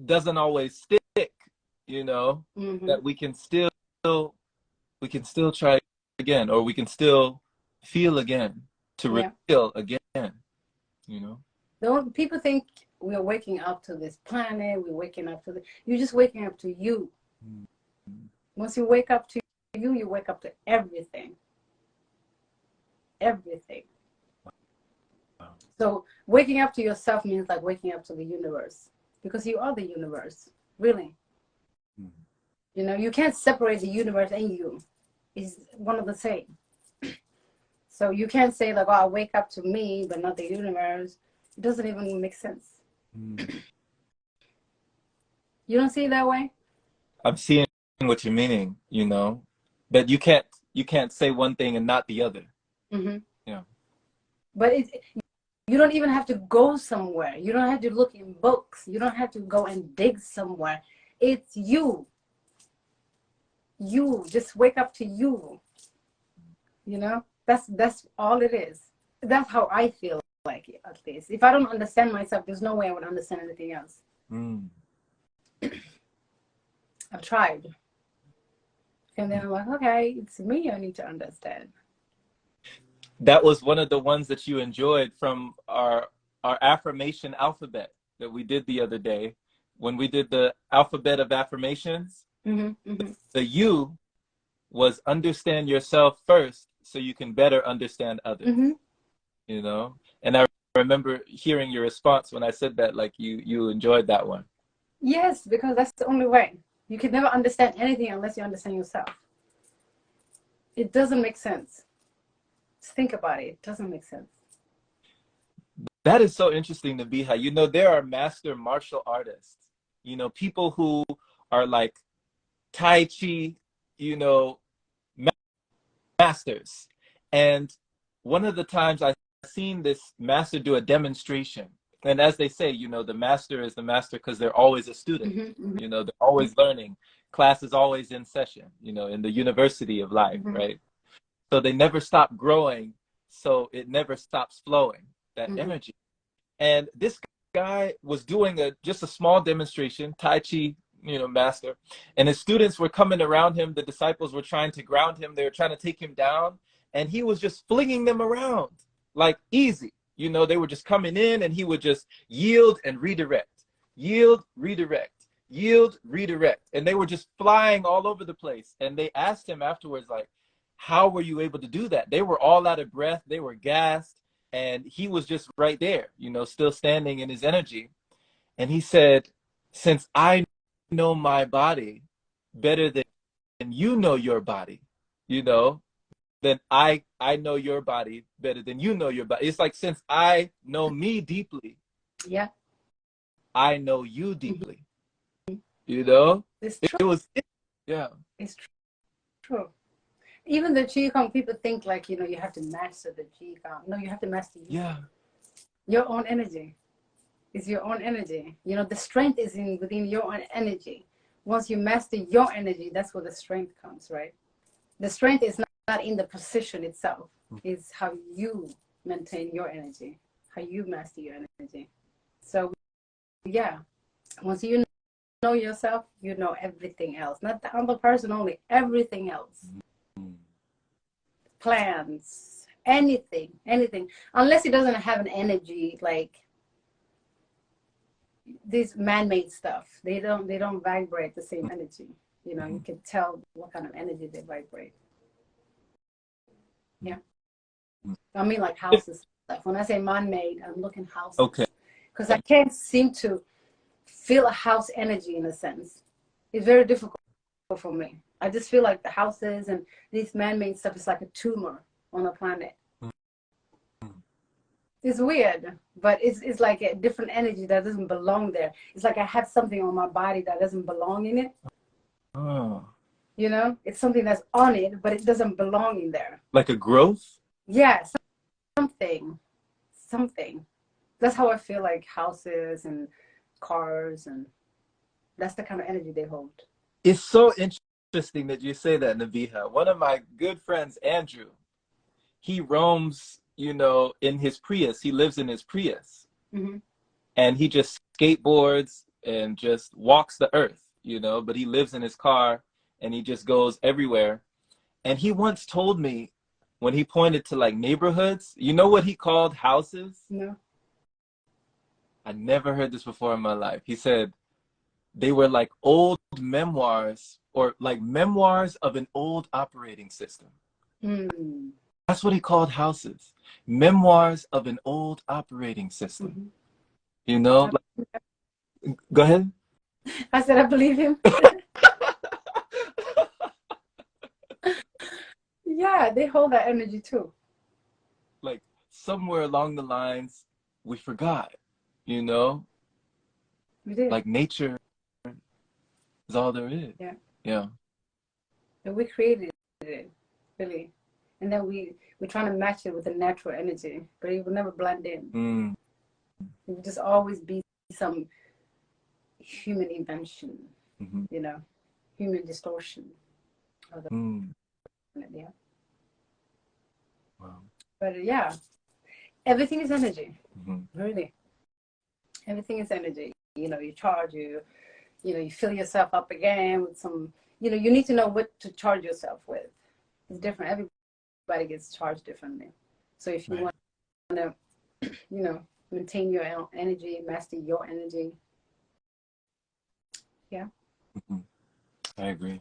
[SPEAKER 1] doesn't always stick, you know, that we can still try again, or we can still feel again to reveal again, you know.
[SPEAKER 2] People think we're waking up to this planet, we're waking up to you're just waking up to you. Once you wake up to you wake up to everything. Everything. Waking up to yourself means like waking up to the universe, because you are the universe, really.
[SPEAKER 1] Mm.
[SPEAKER 2] You know, you can't separate the universe and you. It's one of the same. So you can't say like, oh, I wake up to me, but not the universe. It doesn't even make sense.
[SPEAKER 1] Mm.
[SPEAKER 2] You don't see it that way?
[SPEAKER 1] I'm seeing what you're meaning, you know, that you can't say one thing and not the other.
[SPEAKER 2] Mm-hmm.
[SPEAKER 1] Yeah.
[SPEAKER 2] But you don't even have to go somewhere. You don't have to look in books. You don't have to go and dig somewhere. It's you. You just wake up to you. You know, that's all it is. That's how I feel like it, at least. If I don't understand myself, there's no way I would understand anything else.
[SPEAKER 1] Mm.
[SPEAKER 2] I've tried. And then I'm like, okay, it's me I need to understand.
[SPEAKER 1] That was one of the ones that you enjoyed from our affirmation alphabet that we did the other day. When we did the alphabet of affirmations,
[SPEAKER 2] Mm-hmm, mm-hmm.
[SPEAKER 1] the U was understand yourself first so you can better understand others.
[SPEAKER 2] Mm-hmm.
[SPEAKER 1] You know? And I remember hearing your response when I said that, like you enjoyed that one.
[SPEAKER 2] Yes, because that's the only way. You can never understand anything unless you understand yourself. It doesn't make sense. Just think about it. It doesn't make sense.
[SPEAKER 1] That is so interesting to be how, you know, there are master martial artists, you know, people who are like Tai Chi, you know, masters. And one of the times I've seen this master do a demonstration. And as they say, you know, the master is the master because they're always a student.
[SPEAKER 2] Mm-hmm, mm-hmm.
[SPEAKER 1] You know, they're always learning. Class is always in session, you know, in the university of life,
[SPEAKER 2] Mm-hmm.
[SPEAKER 1] right? So they never stop growing. So it never stops flowing, that
[SPEAKER 2] Mm-hmm.
[SPEAKER 1] energy. And this guy was doing just a small demonstration, Tai Chi, you know, master. And his students were coming around him. The disciples were trying to ground him. They were trying to take him down. And he was just flinging them around like easy. You know, they were just coming in and he would just yield and redirect, yield, redirect, yield, redirect. And they were just flying all over the place. And they asked him afterwards, like, how were you able to do that? They were all out of breath. They were gassed. And he was just right there, you know, still standing in his energy. And he said, since I know my body better than you know your body, you know, then I know your body better than you know your body. It's like, since I know me deeply,
[SPEAKER 2] Yeah.
[SPEAKER 1] I know you
[SPEAKER 2] Mm-hmm.
[SPEAKER 1] deeply. You know,
[SPEAKER 2] It's
[SPEAKER 1] it,
[SPEAKER 2] true.
[SPEAKER 1] it was, yeah.
[SPEAKER 2] It's true. Even the Qigong, people think like, you know, you have to master the Qigong. No, you have to master you.
[SPEAKER 1] Yeah.
[SPEAKER 2] Your own energy. Is your own energy. You know, the strength is within your own energy. Once you master your energy, that's where the strength comes, right? The strength is not in the position itself. It's how you maintain your energy, how you master your energy. So, yeah, once you know yourself, you know everything else. Not the other person only, everything else. Plants, anything. Unless it doesn't have an energy like this man-made stuff, they don't vibrate the same energy. You know, you can tell what kind of energy they vibrate. Yeah, I mean like houses stuff. When I say man-made, I'm looking houses.
[SPEAKER 1] Okay.
[SPEAKER 2] Because I can't seem to feel a house energy in a sense. It's very difficult for me. I just feel like the houses and this man-made stuff is like a tumor on the planet. It's weird, but it's like a different energy that doesn't belong there. It's like I have something on my body that doesn't belong in it.
[SPEAKER 1] Oh.
[SPEAKER 2] You know, it's something that's on it, but it doesn't belong in there.
[SPEAKER 1] Like a growth?
[SPEAKER 2] Yeah, something. That's how I feel like houses and cars, and that's the kind of energy they hold.
[SPEAKER 1] It's so interesting that you say that, Nabiha. One of my good friends, Andrew, he roams, you know, in his Prius. He lives in his Prius.
[SPEAKER 2] Mm-hmm.
[SPEAKER 1] And he just skateboards and just walks the earth, you know, but he lives in his car and he just goes everywhere. And he once told me, when he pointed to like neighborhoods, you know what he called houses?
[SPEAKER 2] No.
[SPEAKER 1] I never heard this before in my life. He said they were like old memoirs, or like memoirs of an old operating system.
[SPEAKER 2] Mm.
[SPEAKER 1] That's what he called houses. Memoirs of an old operating system.
[SPEAKER 2] Mm-hmm.
[SPEAKER 1] You know, like, go ahead.
[SPEAKER 2] I said, I believe him. Yeah, they hold that energy too.
[SPEAKER 1] Like somewhere along the lines, we forgot, you know,
[SPEAKER 2] We did.
[SPEAKER 1] like nature is all there is.
[SPEAKER 2] Yeah.
[SPEAKER 1] Yeah.
[SPEAKER 2] And we created it, really. And then we're trying to match it with the natural energy, but it will never blend in.
[SPEAKER 1] Mm.
[SPEAKER 2] It will just always be some human invention,
[SPEAKER 1] Mm-hmm.
[SPEAKER 2] you know, human distortion.
[SPEAKER 1] Mm.
[SPEAKER 2] Yeah.
[SPEAKER 1] Wow.
[SPEAKER 2] But yeah, everything is energy,
[SPEAKER 1] Mm-hmm.
[SPEAKER 2] really. Everything is energy. You know, you charge, you fill yourself up again with some, you need to know what to charge yourself with. It's different. Everybody gets charged differently. So if you want to, maintain your energy, master your energy. Yeah.
[SPEAKER 1] Mm-hmm. I agree.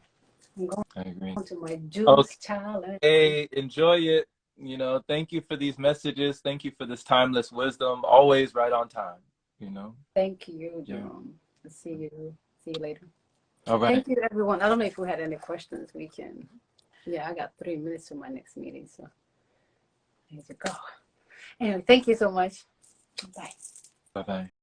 [SPEAKER 2] I'm going
[SPEAKER 1] I agree.
[SPEAKER 2] to my juice
[SPEAKER 1] Okay.
[SPEAKER 2] challenge.
[SPEAKER 1] Hey, enjoy it. You know, thank you for these messages. Thank you for this timeless wisdom. Always right on time, you know?
[SPEAKER 2] Thank you,
[SPEAKER 1] Yeah.
[SPEAKER 2] Jerome. See you. See you later.
[SPEAKER 1] All right.
[SPEAKER 2] Thank you, everyone. I don't know if we had any questions. We can. Yeah, I got 3 minutes to my next meeting, so I need to go. Anyway, thank you so much. Bye.
[SPEAKER 1] Bye-bye.